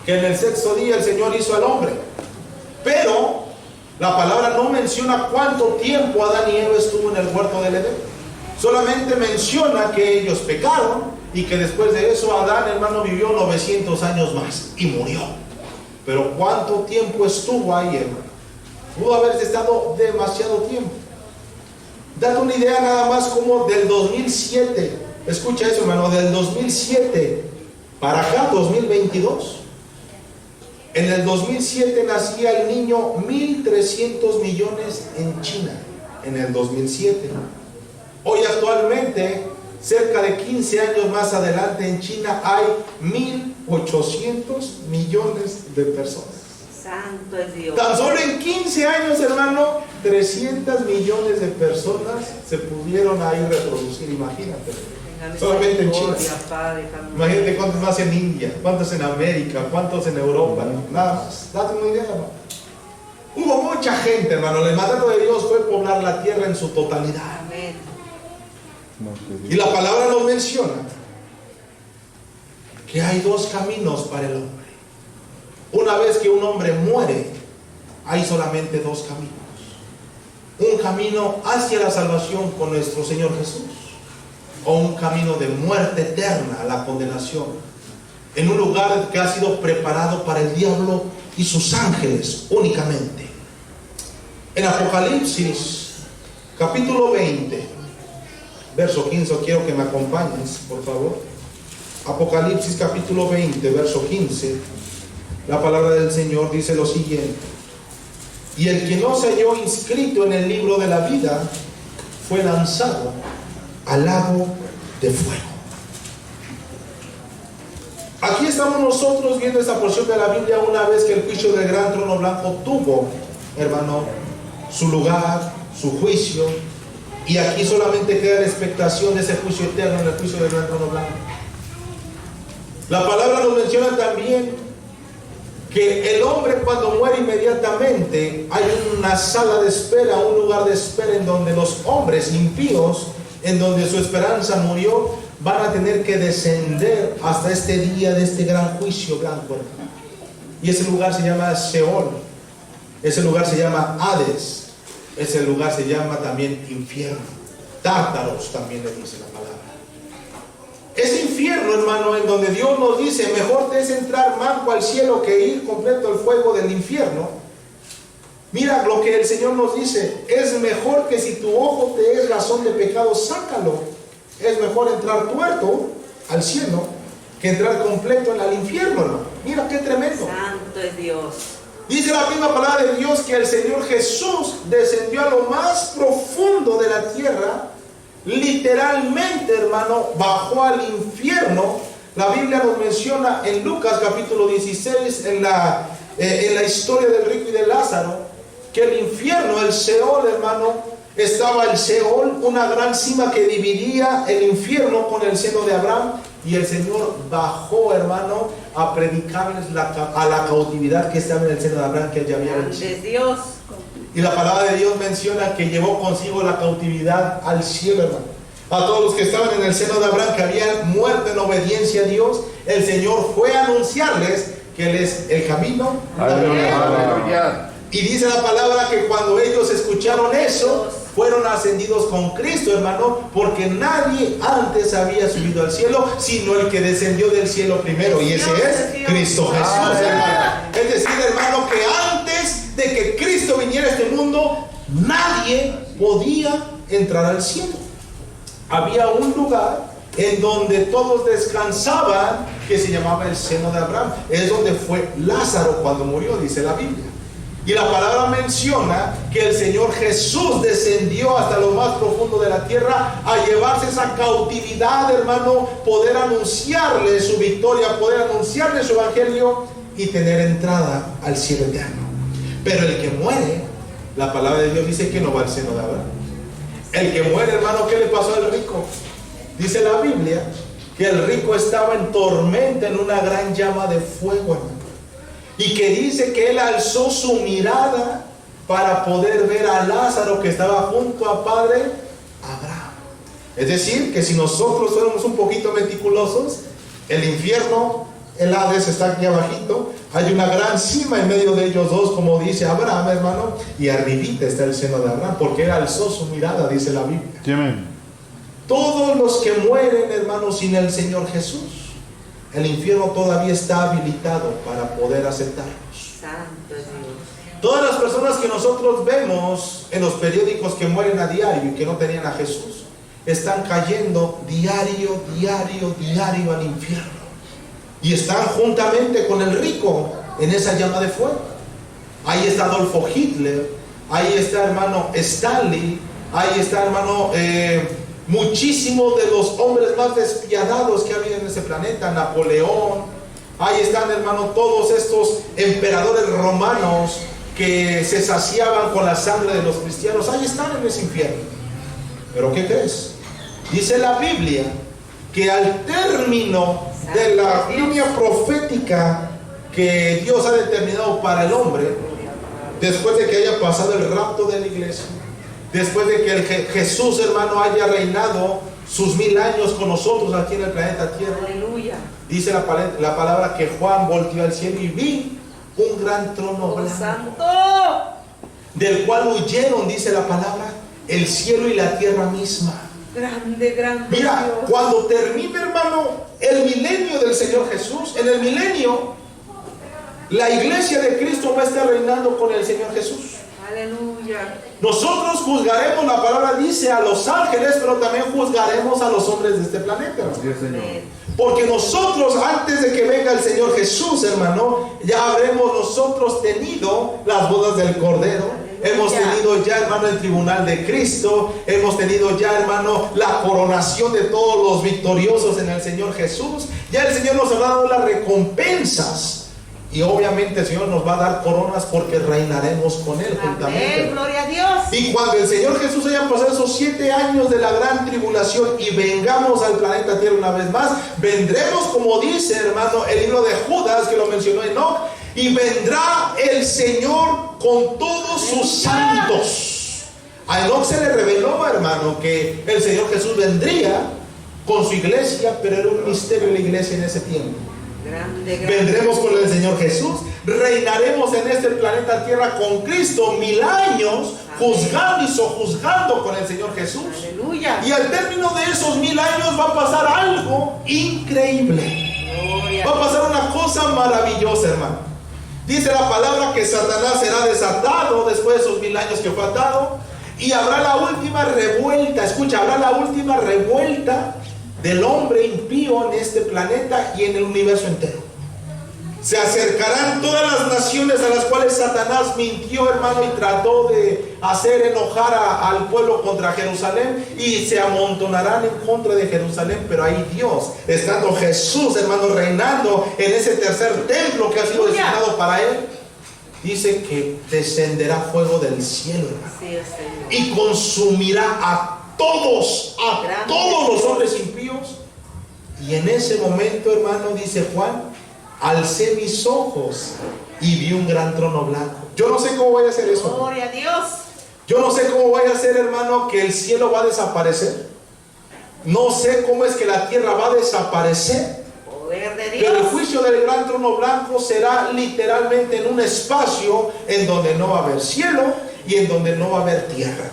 que en el sexto día el Señor hizo al hombre, pero la palabra no menciona cuánto tiempo Adán y Eva estuvo en el huerto del Edén. Solamente menciona que ellos pecaron y que después de eso Adán, hermano, vivió 900 años más y murió. Pero ¿cuánto tiempo estuvo ahí, hermano? Pudo haber estado demasiado tiempo. Date una idea nada más como del 2007, escucha eso, hermano, del 2007 para acá, 2022. En el 2007 nacía el niño 1.300 millones en China, en el 2007. Hoy actualmente, cerca de 15 años más adelante en China, hay 1.800 millones de personas. Santo es Dios. Tan solo en 15 años, hermano, 300 millones de personas se pudieron ahí reproducir, imagínate. Tenga Solamente en China. misericordia, Padre, jamás. Imagínate cuántos más en India, cuántos en América, cuántos en Europa, nada más. Date una idea, hermano. Hubo mucha gente, hermano. El mandato de Dios fue poblar la tierra en su totalidad. Amén. Y la palabra nos menciona que hay dos caminos para el hombre. Una vez que un hombre muere, hay solamente dos caminos. Un camino hacia la salvación con nuestro Señor Jesús, o un camino de muerte eterna a la condenación, en un lugar que ha sido preparado para el diablo y sus ángeles únicamente. En Apocalipsis capítulo 20, verso 15. Quiero que me acompañes, por favor. Apocalipsis capítulo 20, verso 15. La palabra del Señor dice lo siguiente: y el que no se halló inscrito en el libro de la vida fue lanzado al lago de fuego. Aquí estamos nosotros viendo esta porción de la Biblia una vez que el juicio del gran trono blanco tuvo, hermano, su lugar, su juicio, y aquí solamente queda la expectación de ese juicio eterno en el juicio del gran trono blanco. La palabra nos menciona también que el hombre cuando muere inmediatamente hay una sala de espera, un lugar de espera en donde los hombres impíos, en donde su esperanza murió, van a tener que descender hasta este día de este gran juicio blanco. Y ese lugar se llama Sheol, ese lugar se llama Hades, ese lugar se llama también infierno. Tártaros también le dice la palabra. Ese infierno, hermano, en donde Dios nos dice, mejor te es entrar manco al cielo que ir completo al fuego del infierno. Mira lo que el Señor nos dice: es mejor que si tu ojo te es razón de pecado, sácalo. Es mejor entrar tuerto al cielo que entrar completo en el infierno, hermano. Mira qué tremendo. Santo es Dios. Dice la misma palabra de Dios que el Señor Jesús descendió a lo más profundo de la tierra. Literalmente, hermano, bajó al infierno. La Biblia nos menciona en Lucas capítulo 16, en la historia del rico y de Lázaro, que el infierno, el Sheol, hermano, estaba el Sheol, una gran cima que dividía el infierno con el seno de Abraham, y el Señor bajó, hermano, a predicarles a la cautividad que estaba en el seno de Abraham, que ya había vencido. De Dios. Y la palabra de Dios menciona que llevó consigo la cautividad al cielo, hermano. A todos los que estaban en el seno de Abraham, que habían muerto en obediencia a Dios, el Señor fue a anunciarles que Él es el camino, la verdad. Aleluya. Y dice la palabra que cuando ellos escucharon eso, fueron ascendidos con Cristo, hermano, porque nadie antes había subido al cielo, sino el que descendió del cielo primero, y ese es Cristo Jesús, hermano. Es decir, hermano, que antes de que Cristo viniera a este mundo, nadie podía entrar al cielo. Había un lugar en donde todos descansaban, que se llamaba el seno de Abraham. Es donde fue Lázaro cuando murió, dice la Biblia. Y la palabra menciona que el Señor Jesús descendió hasta lo más profundo de la tierra a llevarse esa cautividad, hermano, poder anunciarle su victoria, poder anunciarle su evangelio y tener entrada al cielo eterno. Pero el que muere, la palabra de Dios dice que no va al seno de Abraham. El que muere, hermano, ¿qué le pasó al rico? Dice la Biblia que el rico estaba en tormenta, en una gran llama de fuego, hermano. Y que dice que él alzó su mirada para poder ver a Lázaro que estaba junto a padre Abraham. Es decir, que si nosotros fuéramos un poquito meticulosos, el infierno, el Hades está aquí abajito, hay una gran cima en medio de ellos dos, como dice Abraham, hermano, y arribita está el seno de Abraham, porque él alzó su mirada, dice la Biblia. Amén. Todos los que mueren, hermano, sin el Señor Jesús, el infierno todavía está habilitado para poder aceptarlos. Santo es Dios. Todas las personas que nosotros vemos en los periódicos que mueren a diario y que no tenían a Jesús, están cayendo diario al infierno. Y están juntamente con el rico en esa llama de fuego. Ahí está Adolfo Hitler, ahí está, hermano, Stanley, ahí está, hermano, muchísimos de los hombres más despiadados que ha habido en ese planeta, Napoleón. Ahí están, hermano, todos estos emperadores romanos que se saciaban con la sangre de los cristianos. Ahí están en ese infierno. Pero ¿qué crees? Dice la Biblia que al término de la línea profética que Dios ha determinado para el hombre, después de que haya pasado el rapto de la iglesia, después de que Jesús, hermano, haya reinado sus 1000 años con nosotros aquí en el planeta Tierra, Aleluya. dice la palabra que Juan volteó al cielo y vi un gran trono Oh, blanco, santo. del cual huyeron, dice la palabra, el cielo y la tierra misma. Grande. Mira, Dios. cuando termine, hermano, el milenio del Señor Jesús, en el milenio, la iglesia de Cristo va a estar reinando con el Señor Jesús. Aleluya. Nosotros juzgaremos, la palabra dice, a los ángeles, pero también juzgaremos a los hombres de este planeta, hermano. Dios, Señor. Porque nosotros, antes de que venga el Señor Jesús, hermano, ya habremos nosotros tenido las bodas del Cordero. Hemos tenido ya, hermano, el tribunal de Cristo. Hemos tenido ya, hermano, la coronación de todos los victoriosos en el Señor Jesús. Ya el Señor nos ha dado las recompensas. Y obviamente el Señor nos va a dar coronas porque reinaremos con Él juntamente. Amén, gloria a Dios. Y cuando el Señor Jesús haya pasado esos 7 años de la gran tribulación y vengamos al planeta Tierra una vez más, vendremos, como dice, hermano, el libro de Judas, que lo mencionó Enoch, y vendrá el Señor con todos sus santos. A Enoch se le reveló, hermano, que el Señor Jesús vendría con su iglesia, pero era un misterio la iglesia en ese tiempo. Grande, grande. Vendremos con el Señor Jesús, reinaremos en este planeta Tierra con Cristo 1000 años, juzgando y sojuzgando con el Señor Jesús. Aleluya. Y al término de esos 1000 años va a pasar algo increíble. Gloria. Va a pasar una cosa maravillosa, hermano. Dice la palabra que Satanás será desatado después de esos 1000 años que fue atado. Y habrá la última revuelta, escucha, habrá la última revuelta del hombre impío en este planeta y en el universo entero. Se acercarán todas las naciones a las cuales Satanás mintió, hermano, y trató de hacer enojar al pueblo contra Jerusalén, y se amontonarán en contra de Jerusalén. Pero ahí Dios, estando Jesús, hermano, reinando en ese tercer templo que ha sido designado para Él, dice que descenderá fuego del cielo, hermano, Sí, Señor. y consumirá a todos los hombres impíos. Y en ese momento, hermano, dice Juan, alcé mis ojos y vi un gran trono blanco. Yo no sé cómo vaya a ser eso. Gloria a Dios. Yo no sé cómo vaya a ser, hermano, que el cielo va a desaparecer. No sé cómo es que la tierra va a desaparecer. Poder de Pero el Dios. juicio del gran trono blanco será literalmente en un espacio en donde no va a haber cielo y en donde no va a haber tierra.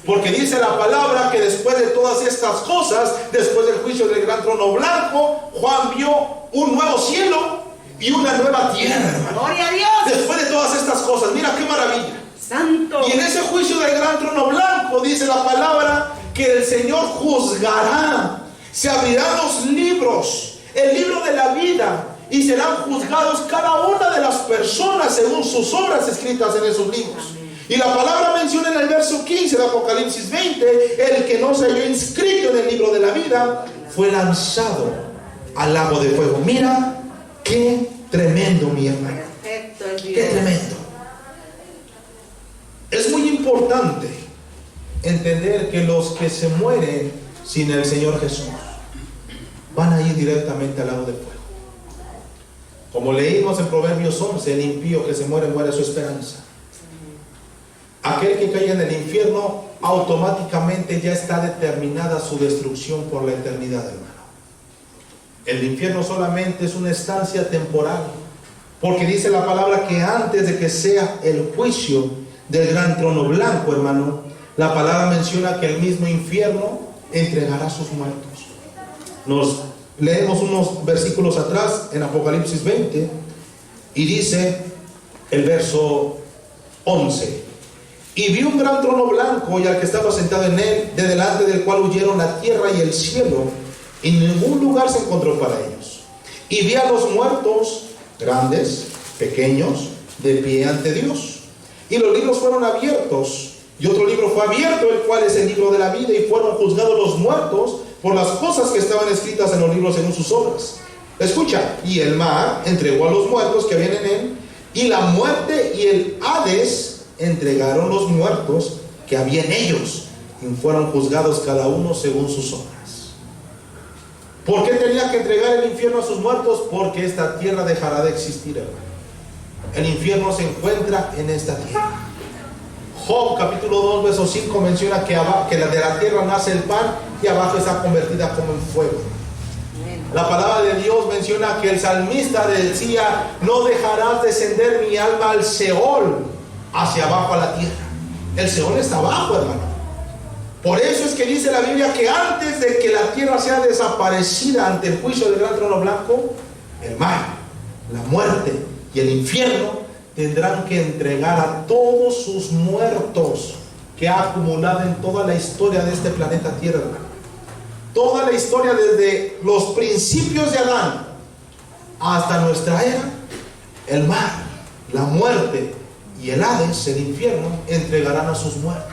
Porque dice la palabra que después de todas estas cosas, después del juicio del gran trono blanco, Juan vio un nuevo cielo y una nueva tierra, hermano. Gloria a Dios. Después de todas estas cosas, mira qué maravilla. Santo. Y en ese juicio del gran trono blanco dice la palabra que el Señor juzgará. Se abrirán los libros, el libro de la vida, y serán juzgados cada una de las personas según sus obras escritas en esos libros. Y la palabra menciona en el verso 15 de Apocalipsis 20, el que no se halló inscrito en el libro de la vida fue lanzado al lago de fuego. Mira qué tremendo, mi hermano. Perfecto es Dios. Qué tremendo. Es muy importante entender que los que se mueren sin el Señor Jesús van a ir directamente al lago de fuego. Como leímos en Proverbios 11, el impío que se muere su esperanza. Aquel que cae en el infierno, automáticamente ya está determinada su destrucción por la eternidad, hermano. El infierno solamente es una estancia temporal, porque dice la palabra que antes de que sea el juicio del gran trono blanco, hermano, la palabra menciona que el mismo infierno entregará a sus muertos. Nos leemos unos versículos atrás en Apocalipsis 20 y dice el verso 11: y vi un gran trono blanco y al que estaba sentado en él, de delante del cual huyeron la tierra y el cielo, y ningún lugar se encontró para ellos. Y vi a los muertos, grandes, pequeños, de pie ante Dios. Y los libros fueron abiertos, y otro libro fue abierto, el cual es el libro de la vida, y fueron juzgados los muertos por las cosas que estaban escritas en los libros según sus obras. Escucha, y el mar entregó a los muertos que habían en él, y la muerte y el Hades entregaron los muertos que había en ellos, y fueron juzgados cada uno según sus obras. ¿Por qué tenía que entregar el infierno a sus muertos? Porque esta tierra dejará de existir, hermano. El infierno se encuentra en esta tierra. Job capítulo 2 verso 5 menciona que de la tierra nace el pan y abajo está convertida como en fuego. La palabra de Dios menciona que el salmista decía: no dejarás descender mi alma al Seol, hacia abajo a la tierra. El Seol está abajo, hermano. Por eso es que dice la Biblia que antes de que la tierra sea desaparecida ante el juicio del gran trono blanco, el mar, la muerte y el infierno tendrán que entregar a todos sus muertos que ha acumulado en toda la historia de este planeta Tierra. Toda la historia desde los principios de Adán hasta nuestra era, el mar, la muerte y el Hades, el infierno, entregarán a sus muertos.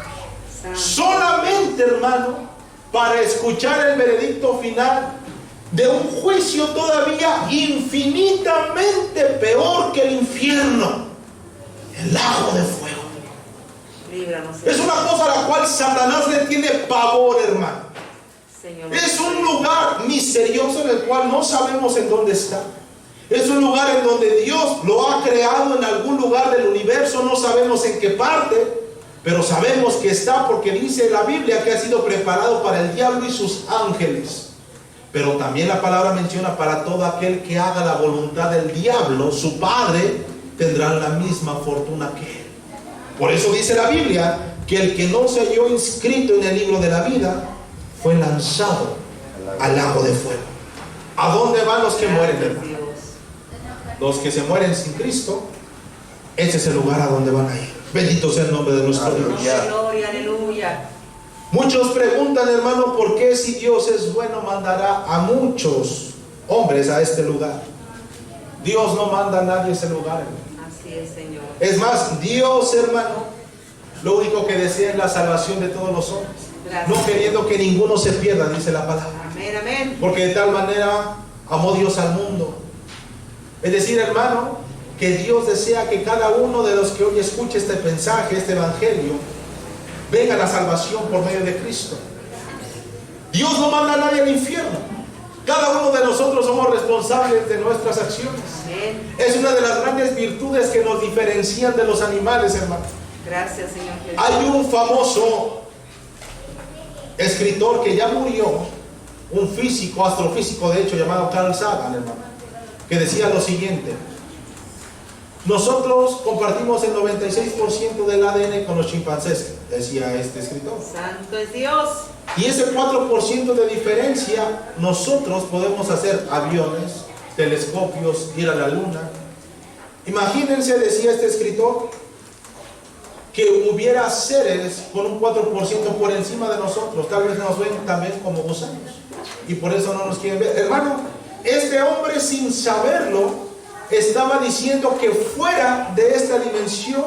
Solamente, hermano, para escuchar el veredicto final de un juicio todavía infinitamente peor que el infierno, el lago de fuego. Líbranos, Es una cosa a la cual Satanás le tiene pavor, hermano. Señor. Es un lugar misterioso en el cual no sabemos en dónde está. Es un lugar en donde Dios lo ha creado en algún lugar del universo, no sabemos en qué parte, pero sabemos que está porque dice la Biblia que ha sido preparado para el diablo y sus ángeles. Pero también la palabra menciona para todo aquel que haga la voluntad del diablo, su padre tendrá la misma fortuna que él. Por eso dice la Biblia que el que no se halló inscrito en el libro de la vida fue lanzado al lago de fuego. ¿A dónde van los que mueren, hermano? Los que se mueren sin Cristo, ese es el lugar a donde van a ir. Bendito sea el nombre de nuestro Dios. Gloria, aleluya. Muchos preguntan, hermano, ¿por qué si Dios es bueno mandará a muchos hombres a este lugar? Dios no manda a nadie a ese lugar, hermano. Así es, Señor. Es más, Dios, hermano, lo único que desea es la salvación de todos los hombres. Gracias. No queriendo que ninguno se pierda, dice la palabra. Amén, amén. Porque de tal manera amó Dios al mundo. Es decir, hermano, que Dios desea que cada uno de los que hoy escuche este mensaje, este evangelio, venga a la salvación por medio de Cristo. Dios no manda a nadie al infierno. Cada uno de nosotros somos responsables de nuestras acciones. Amén. Es una de las grandes virtudes que nos diferencian de los animales, hermano. Gracias, Señor Jesús. Hay un famoso escritor que ya murió, un físico, astrofísico de hecho, llamado Carl Sagan, hermano, que decía lo siguiente: nosotros compartimos el 96% del ADN con los chimpancés, decía este escritor. Santo es Dios. Y ese 4% de diferencia, nosotros podemos hacer aviones, telescopios, ir a la luna. Imagínense, decía este escritor, que hubiera seres con un 4% por encima de nosotros. Tal vez nos ven también como gusanos y por eso no nos quieren ver. Hermano, este hombre, sin saberlo, estaba diciendo que fuera de esta dimensión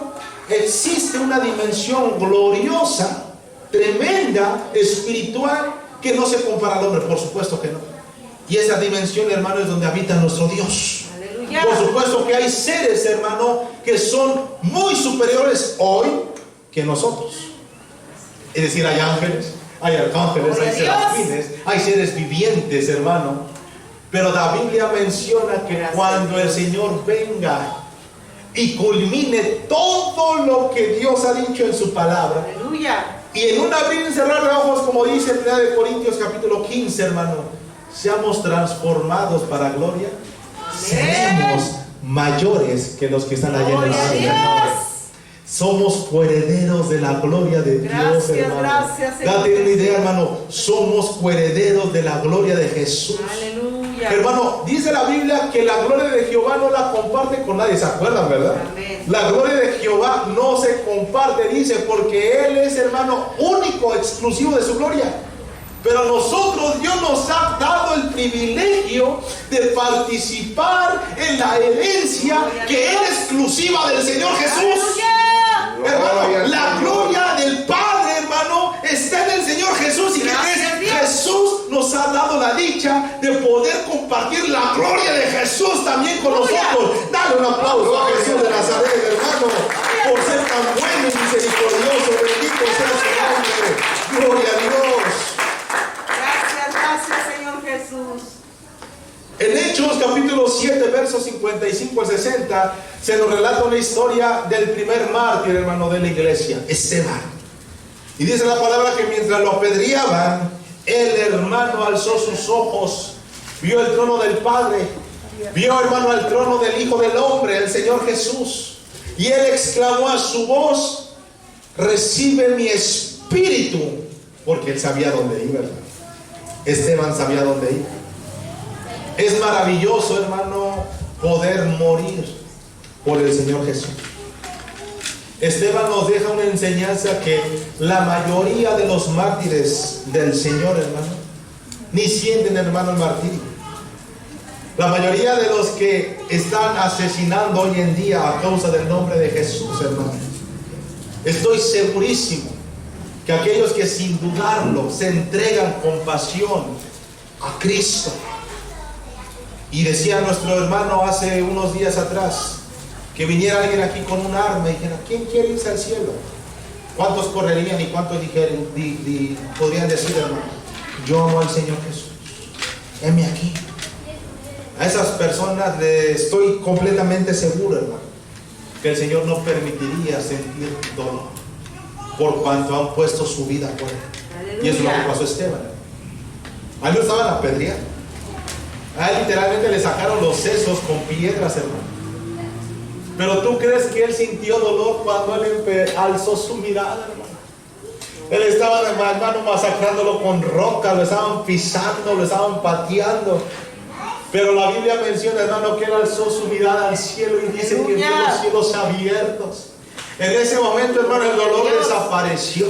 existe una dimensión gloriosa, tremenda, espiritual, que no se compara al hombre. Por supuesto que no. Y esa dimensión, hermano, es donde habita nuestro Dios. Aleluya. Por supuesto que hay seres, hermano, que son muy superiores hoy que nosotros. Es decir, hay ángeles, hay arcángeles, Gloria hay a Dios. serafines, hay seres vivientes, hermano. Pero la Biblia menciona que Gracias, cuando el Dios. Señor venga y culmine todo lo que Dios ha dicho en su palabra, Aleluya. y en un abrir y cerrar de ojos, como dice en 1 Corintios capítulo 15, hermano, seamos transformados para gloria, seremos mayores que los que están allá en el Gloria a cielo. Dios. Somos coherederos de la gloria de Dios, Gracias, hermano. gracias, Señor Date una idea, Jesús. hermano. Somos coherederos de la gloria de Jesús. Aleluya. Hermano, dice la Biblia que la gloria de Jehová no la comparte con nadie. ¿Se acuerdan, verdad? Amén. La gloria de Jehová no se comparte, dice, porque Él es, hermano, único, exclusivo de su gloria. Pero nosotros, Dios nos ha dado el privilegio de participar en la herencia que es exclusiva del Señor Jesús. Aleluya. Hermano, la gloria del Padre, hermano, está en el Señor Jesús. ¿Y qué Gracias, crees? Dios. Jesús nos ha dado la dicha de poder compartir la gloria de Jesús también con nosotros. Dale un aplauso a Jesús de Nazaret, hermano, por ser tan bueno y misericordioso. Bendito sea su nombre. Gloria a Dios. Gracias, gracias, Señor Jesús. En Hechos capítulo 7, versos 55 al 60, se nos relata una historia del primer mártir, hermano, de la iglesia, Esteban. Y dice la palabra que mientras lo apedreaban, el hermano alzó sus ojos, vio el trono del Padre, vio, hermano, el trono del Hijo del Hombre, el Señor Jesús. Y él exclamó a su voz: recibe mi espíritu, porque él sabía dónde iba, hermano. Esteban sabía dónde iba. Es maravilloso, hermano, poder morir por el Señor Jesús. Esteban nos deja una enseñanza que la mayoría de los mártires del Señor, hermano, ni sienten, hermano, el martirio. La mayoría de los que están asesinando hoy en día a causa del nombre de Jesús, hermano, estoy segurísimo que aquellos que sin dudarlo se entregan con pasión a Cristo. Y decía nuestro hermano hace unos días atrás, que viniera alguien aquí con un arma y dijera, ¿quién quiere irse al cielo? ¿Cuántos correrían y cuántos podrían decir, hermano, yo amo al Señor Jesús, heme aquí? A esas personas estoy completamente seguro, hermano, que el Señor no permitiría sentir dolor por cuanto han puesto su vida por Él. Y eso es lo que pasó a Esteban. A él lo estaban apedreando. A él literalmente le sacaron los sesos con piedras, hermano. Pero tú crees que él sintió dolor cuando él alzó su mirada, hermano. Él estaba, hermano, masacrándolo con rocas, lo estaban pisando, lo estaban pateando. Pero la Biblia menciona, hermano, que él alzó su mirada al cielo y dice que vio los cielos abiertos. En ese momento, hermano, el dolor desapareció.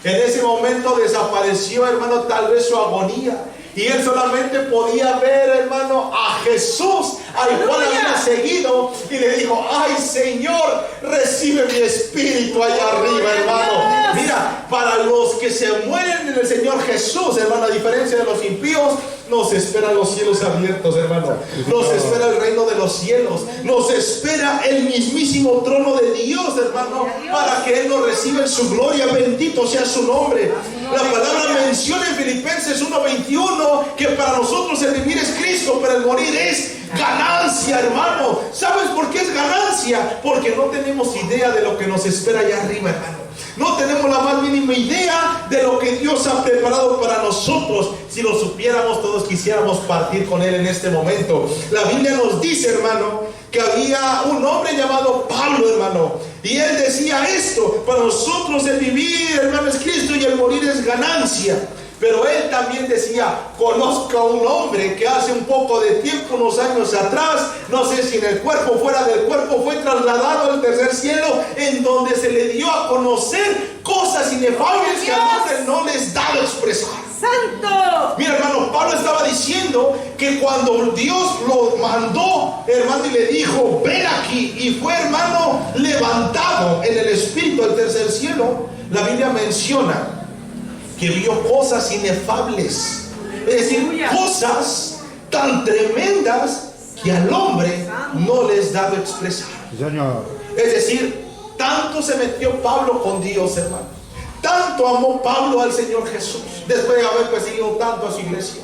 En ese momento desapareció, hermano, tal vez su agonía. Y él solamente podía ver, hermano, a Jesús, al cual había seguido. Y le dijo, ay, Señor, recibe mi espíritu allá arriba, hermano. Mira, para los que se mueren en el Señor Jesús, hermano, a diferencia de los impíos, nos esperan los cielos abiertos, hermano. Nos espera el reino de los cielos. Nos espera el mismísimo trono de Dios, hermano, para que Él nos reciba en su gloria. Bendito sea su nombre. La palabra menciona en Filipenses 1:21 que para nosotros el vivir es Cristo, pero el morir es ganancia, hermano. ¿Sabes por qué es ganancia? Porque no tenemos idea de lo que nos espera allá arriba, hermano. No tenemos la más mínima idea de lo que Dios ha preparado para nosotros. Si lo supiéramos, todos quisiéramos partir con Él en este momento. La Biblia nos dice, hermano, que había un hombre llamado Pablo, hermano, y él decía esto: para nosotros el vivir, hermano, es Cristo, y el morir es ganancia. Pero él también decía, conozco a un hombre que hace un poco de tiempo, unos años atrás, no sé si en el cuerpo o fuera del cuerpo, fue trasladado al tercer cielo, en donde se le dio a conocer cosas inefables que a veces no les da a expresar. ¡Santo! Mira, hermano, Pablo estaba diciendo que cuando Dios lo mandó, hermano, y le dijo, ven aquí, y fue, hermano, levantado en el espíritu al tercer cielo, la Biblia menciona que vio cosas inefables, es decir, cosas tan tremendas que al hombre no les daba expresar. Es decir, tanto se metió Pablo con Dios, hermano, tanto amó Pablo al Señor Jesús, después de haber perseguido tanto a su iglesia,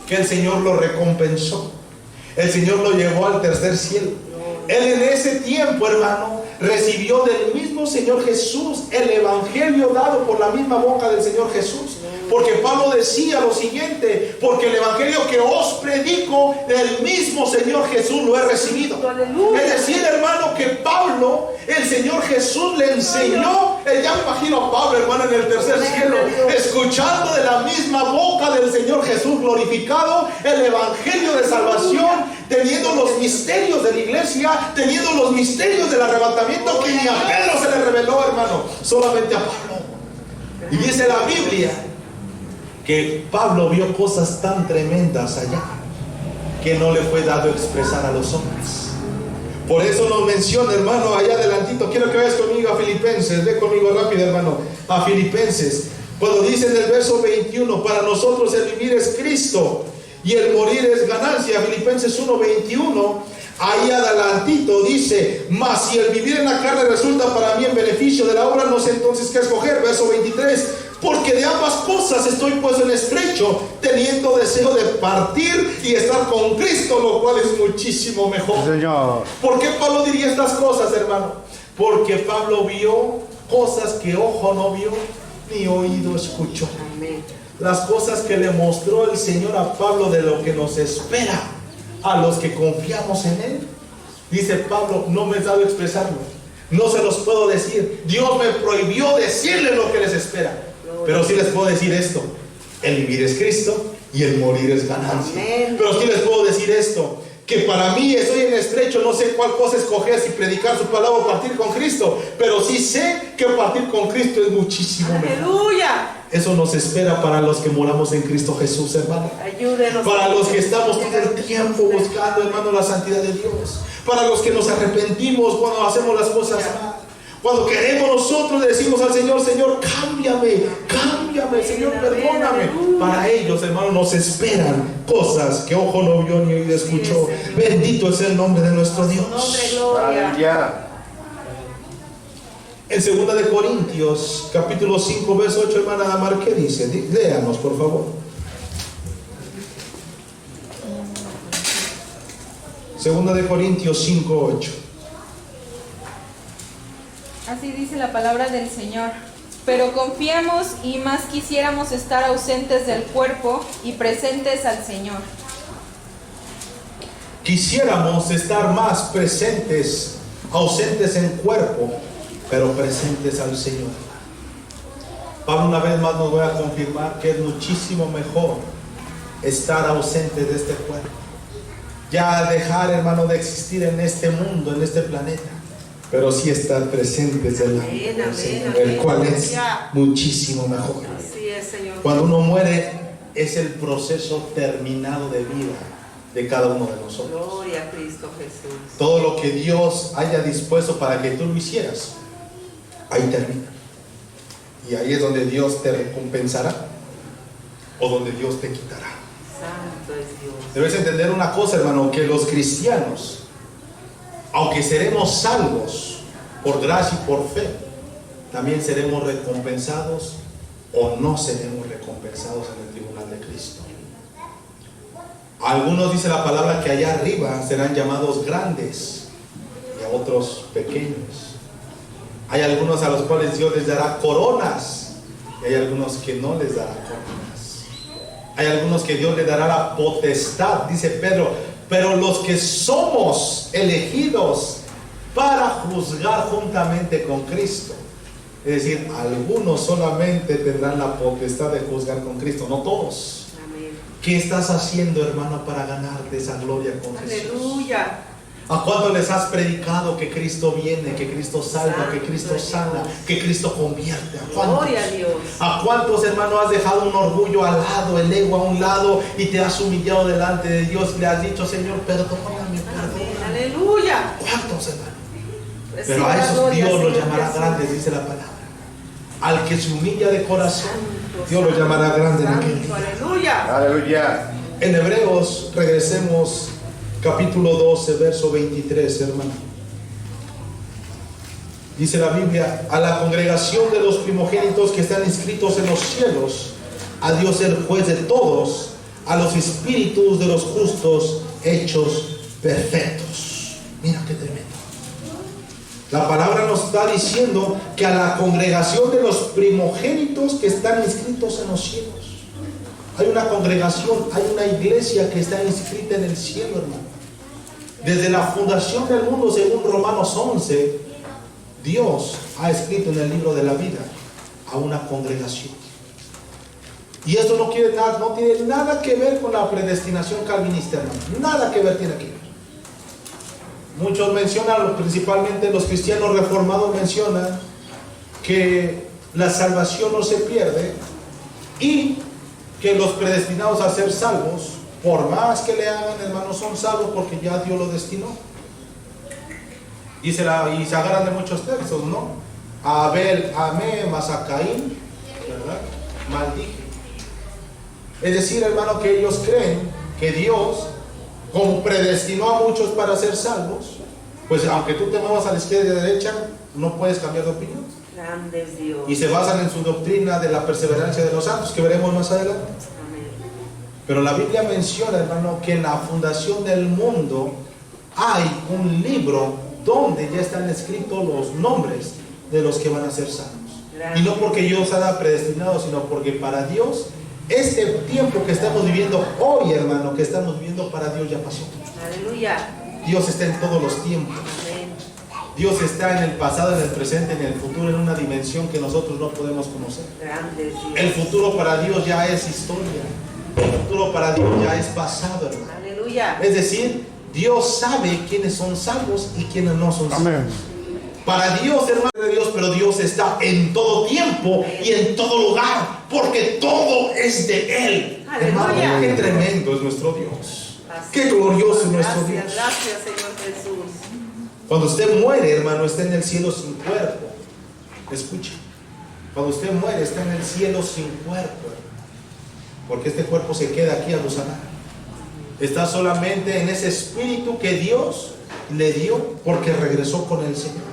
que el Señor lo recompensó. El Señor lo llevó al tercer cielo. Él en ese tiempo, hermano, recibió del mismo Señor Jesús el evangelio dado por la misma boca del Señor Jesús. Porque Pablo decía lo siguiente: porque el evangelio que os predico del mismo Señor Jesús lo he recibido. Es decir, hermano, que Pablo, el Señor Jesús le enseñó. Ya me imagino a Pablo, hermano, en el tercer cielo, escuchando de la misma boca del Señor Jesús glorificado el evangelio de salvación, teniendo los misterios de la iglesia, teniendo los misterios del arrebatamiento que ni a Pedro se le reveló, hermano, solamente a Pablo. Y dice la Biblia que Pablo vio cosas tan tremendas allá que no le fue dado expresar a los hombres. Por eso nos menciona, hermano, allá adelantito. Quiero que vayas conmigo a Filipenses. Ve conmigo rápido, hermano, a Filipenses. Cuando dice en el verso 21, para nosotros el vivir es Cristo y el morir es ganancia. Filipenses 1:21. Ahí adelantito dice, mas si el vivir en la carne resulta para mí en beneficio de la obra, no sé entonces qué escoger. Verso 23, porque de ambas cosas estoy puesto en estrecho, teniendo deseo de partir y estar con Cristo, lo cual es muchísimo mejor. Señor. ¿Por qué Pablo diría estas cosas, hermano? Porque Pablo vio cosas que ojo no vio, ni oído escuchó. Amén. Las cosas que le mostró el Señor a Pablo de lo que nos espera a los que confiamos en Él. Dice Pablo, no me he dado a expresarlo, no se los puedo decir. Dios me prohibió decirles lo que les espera. Pero sí les puedo decir esto: el vivir es Cristo y el morir es ganancia. Amén. Pero sí les puedo decir esto: que para mí estoy en estrecho, no sé cuál cosa escoger, si predicar su palabra o partir con Cristo, pero sí sé que partir con Cristo es muchísimo mejor. Aleluya. Eso nos espera para los que moramos en Cristo Jesús, hermano. Ayúdenos. Para los que estamos todo el tiempo buscando, hermano, la santidad de Dios. Para los que nos arrepentimos cuando hacemos las cosas mal. Cuando queremos nosotros decimos al Señor, Señor, cámbiame, cámbiame, Señor, perdóname. Para ellos, hermano, nos esperan cosas que ojo no vio ni oído escuchó. Bendito es el nombre de nuestro Dios. Aleluya. En 2 de Corintios, capítulo 5, verso 8, hermana Damar, ¿qué dice? Léanos, por favor. 2 de Corintios 5, 8. Así dice la palabra del Señor. Pero confiamos y más quisiéramos estar ausentes del cuerpo y presentes al Señor. Quisiéramos estar más presentes, ausentes en cuerpo, pero presentes al Señor. Pablo una vez más nos voy a confirmar que es muchísimo mejor estar ausente de este cuerpo. Ya dejar, hermano, de existir en este mundo, en este planeta, pero sí estar presentes delante del Señor, el cual es muchísimo mejor. Así es, Señor. Cuando uno muere, es el proceso terminado de vida de cada uno de nosotros. Gloria a Cristo Jesús. Todo lo que Dios haya dispuesto para que tú lo hicieras, ahí termina. Y ahí es donde Dios te recompensará o donde Dios te quitará. Santo es Dios. Debes entender una cosa, hermano, que los cristianos, aunque seremos salvos por gracia y por fe, también seremos recompensados o no seremos recompensados en el tribunal de Cristo. Algunos, dice la palabra, que allá arriba serán llamados grandes y a otros pequeños. Hay algunos a los cuales Dios les dará coronas y hay algunos que no les dará coronas. Hay algunos que Dios les dará la potestad, dice Pedro, pero los que somos elegidos para juzgar juntamente con Cristo. Es decir, algunos solamente tendrán la potestad de juzgar con Cristo, no todos. Amén. ¿Qué estás haciendo, hermano, para ganarte esa gloria con Jesús? Aleluya. ¿A cuánto les has predicado que Cristo viene, que Cristo salva, que Cristo sana, que Cristo convierte? ¿A cuántos? Gloria a Dios. ¿A cuántos, hermano, has dejado un orgullo al lado, el ego a un lado y te has humillado delante de Dios y le has dicho, Señor, perdóname, perdóname? Aleluya. ¿Cuántos, hermano? Recibe Pero a la esos gloria, Dios los Señor llamará Jesús. grandes, dice la palabra. Al que se humilla de corazón, Santo, Dios lo llamará grande en aquel Santo, día. aleluya. Aleluya. En Hebreos, regresemos, capítulo 12, verso 23, hermano. Dice la Biblia, a la congregación de los primogénitos que están inscritos en los cielos, a Dios el juez de todos, a los espíritus de los justos hechos perfectos. Mira qué tremendo. La palabra nos está diciendo que a la congregación de los primogénitos que están inscritos en los cielos. Hay una congregación, hay una iglesia que está inscrita en el cielo, hermano. Desde la fundación del mundo, según Romanos 11, Dios ha escrito en el libro de la vida a una congregación. Y esto no tiene nada que ver con la predestinación calvinista, hermano. Nada que ver tiene que ver. Muchos mencionan, principalmente los cristianos reformados mencionan que la salvación no se pierde y que los predestinados a ser salvos, por más que le hagan, hermanos, son salvos porque ya Dios lo destinó. Y se agarran de muchos textos, ¿no? A Abel amé, mas a Caín, ¿verdad?, maldije. Es decir, hermano, que ellos creen que Dios, como predestinó a muchos para ser salvos, pues aunque tú te muevas a la izquierda y a la derecha, no puedes cambiar de opinión. Grande es Dios. Y se basan en su doctrina de la perseverancia de los santos, que veremos más adelante. Amén. Pero la Biblia menciona, hermano, que en la fundación del mundo hay un libro donde ya están escritos los nombres de los que van a ser salvos. Y no porque Dios haya predestinado, sino porque para Dios, este tiempo que estamos viviendo hoy, hermano, que estamos viviendo, para Dios ya pasó. Aleluya. Dios está en todos los tiempos. Amén. Dios está en el pasado, en el presente, en el futuro, en una dimensión que nosotros no podemos conocer. Grande es Dios. El futuro para Dios ya es historia. El futuro para Dios ya es pasado, hermano. Aleluya. Es decir, Dios sabe quiénes son salvos y quiénes no son salvos. Amén. Para Dios, hermano de Dios, pero Dios está en todo tiempo y en todo lugar, porque todo es de Él. Hermano, Aleluya. qué tremendo es nuestro Dios. Así Qué es. glorioso es nuestro Gracias, Dios. gracias, Señor Jesús. Cuando usted muere, hermano, está en el cielo sin cuerpo. Escucha. Cuando usted muere, está en el cielo sin cuerpo. Porque este cuerpo se queda aquí a gusanar. Está solamente en ese espíritu que Dios le dio porque regresó con el Señor.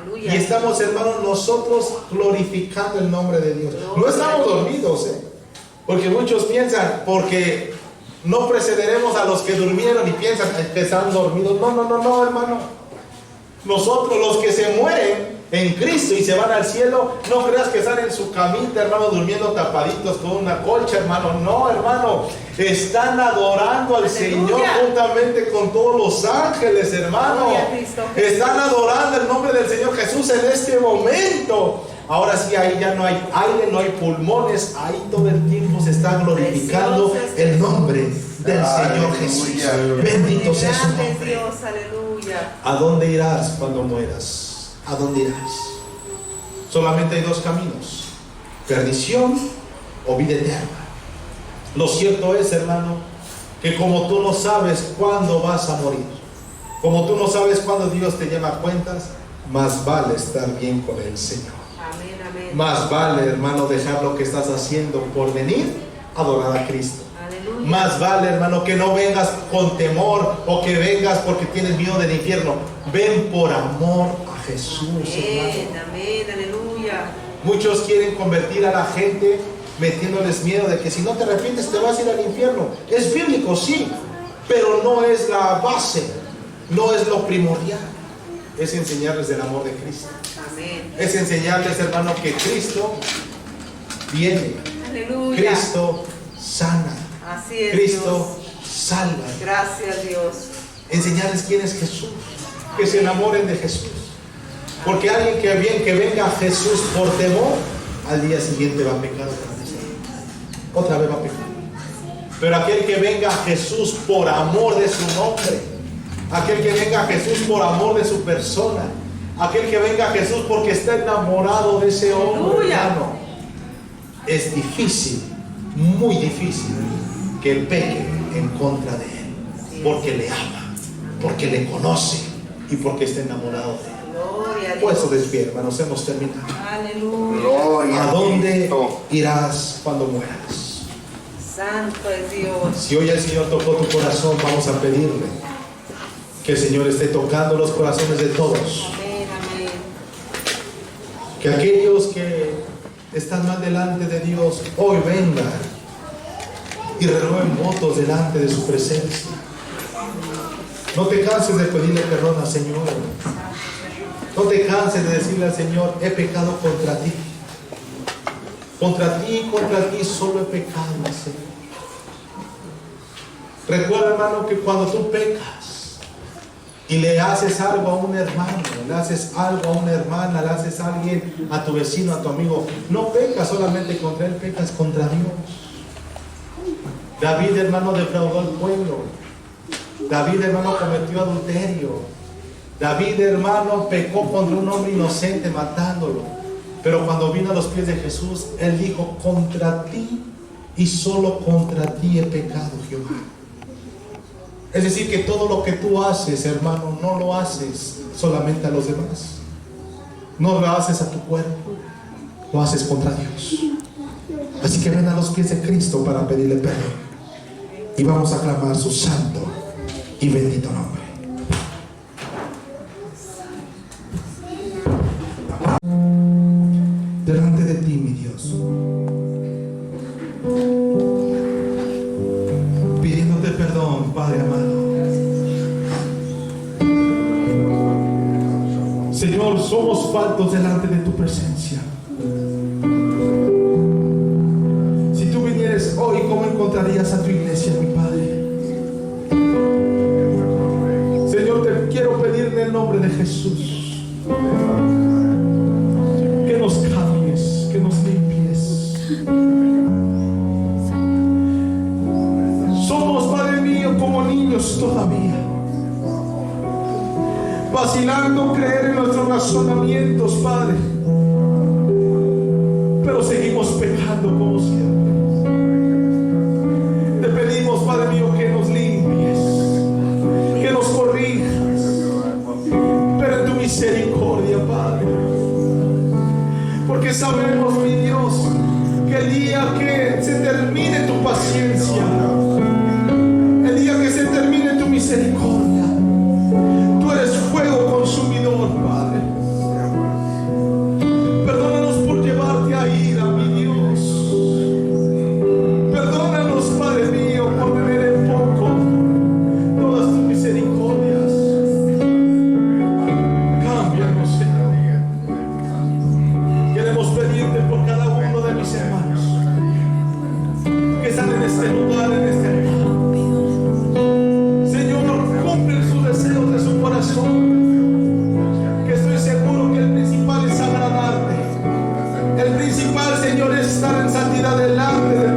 Aleluya. Y estamos, hermanos, nosotros glorificando el nombre de Dios. No estamos dormidos, porque muchos piensan, porque no precederemos a los que durmieron y piensan que están dormidos. No, hermano. Nosotros, los que se mueren en Cristo y se van al cielo, no creas que están en su camita, hermano, durmiendo tapaditos con una colcha, hermano. No, hermano, están adorando al Señor juntamente con todos los ángeles, hermano. Gloria a Cristo Jesús. Están adorando el nombre del Señor Jesús en este momento. Ahora sí, ahí ya no hay aire, no hay pulmones, ahí todo el tiempo se está glorificando el nombre del Señor Jesús. Bendito sea su Grande es nombre. Dios, aleluya. ¿A dónde irás cuando mueras? ¿A dónde irás? Solamente hay dos caminos: perdición o vida eterna. Lo cierto es, hermano, que como tú no sabes cuándo vas a morir, como tú no sabes cuándo Dios te llama a cuentas, más vale estar bien con el Señor. Amén, amén. Más vale, hermano, dejar lo que estás haciendo por venir a adorar a Cristo. Aleluya. Más vale, hermano, que no vengas con temor o que vengas porque tienes miedo del infierno. Ven por amor a Jesús, Amén, hermano. amén, aleluya. Muchos quieren convertir a la gente metiéndoles miedo de que si no te arrepientes te vas a ir al infierno. Es bíblico, sí, pero no es la base, no es lo primordial. Es enseñarles del amor de Cristo. Amén. Es enseñarles, hermano, que Cristo viene. Aleluya. Cristo sana. Así es, Cristo Dios. salva. Gracias, Dios. Enseñarles quién es Jesús. Que se enamoren de Jesús. Porque alguien que venga a Jesús por temor, al día siguiente va a pecar otra vez va a pecar. Pero aquel que venga a Jesús por amor de su nombre, aquel que venga a Jesús por amor de su persona, aquel que venga a Jesús porque está enamorado de ese hombre, Aleluya. hermano, es difícil, muy difícil que él peque en contra de él, porque le ama, porque le conoce y porque está enamorado de él. Gloria a Por eso Dios. despierta, hermanos, hemos terminado. Aleluya. Gloria ¿A dónde Cristo. irás cuando mueras? Santo es Dios. Si hoy el Señor tocó tu corazón, vamos a pedirle que el Señor esté tocando los corazones de todos. Amén, amén. Que aquellos que están más delante de Dios hoy vengan y renueven votos delante de su presencia. No te canses de pedirle perdón al Señor. No te canses de decirle al Señor: he pecado contra ti. Contra ti solo he pecado, Señor. Recuerda, hermano, que cuando tú pecas y le haces algo a un hermano, le haces algo a una hermana, le haces a alguien, a tu vecino, a tu amigo, no pecas solamente contra él, pecas contra Dios. David, hermano, defraudó al pueblo. David, hermano, cometió adulterio. David, hermano, pecó contra un hombre inocente matándolo. Pero cuando vino a los pies de Jesús, él dijo: contra ti y solo contra ti he pecado, Jehová. Es decir, que todo lo que tú haces, hermano, no lo haces solamente a los demás. No lo haces a tu cuerpo, lo haces contra Dios. Así que ven a los pies de Cristo para pedirle perdón. Y vamos a clamar su santo y bendito nombre. Delante de ti, mi Dios, pidiéndote perdón, Padre amado. Señor, somos faltos delante de tu presencia. Si tú vinieres hoy, ¿cómo encontrarías a tu iglesia, mi Padre? Señor, te quiero pedir en el nombre de Jesús que nos cambies, que nos limpies. Somos, Padre mío, como niños todavía. vacilando creer en nuestros razonamientos, Padre, pero seguimos pecando como siempre. Te pedimos, Padre mío, que nos limpies, que nos corrijas, pero en tu misericordia, Padre, porque sabemos, mi Dios, que el día que se termine tu paciencia, el día que se termine tu misericordia, tú eres fuego consumidor, Padre. Perdónanos por llevarte a ira, mi Dios. Perdónanos, Padre mío, por beber en poco todas tus misericordias. Cámbianos, Señor. Queremos pedirte por cada uno de mis hermanos que están en este lugar, en este altar. Señor, cumple sus deseos de su corazón, que estoy seguro que el principal es agradarte. El principal, Señor, es estar en santidad delante de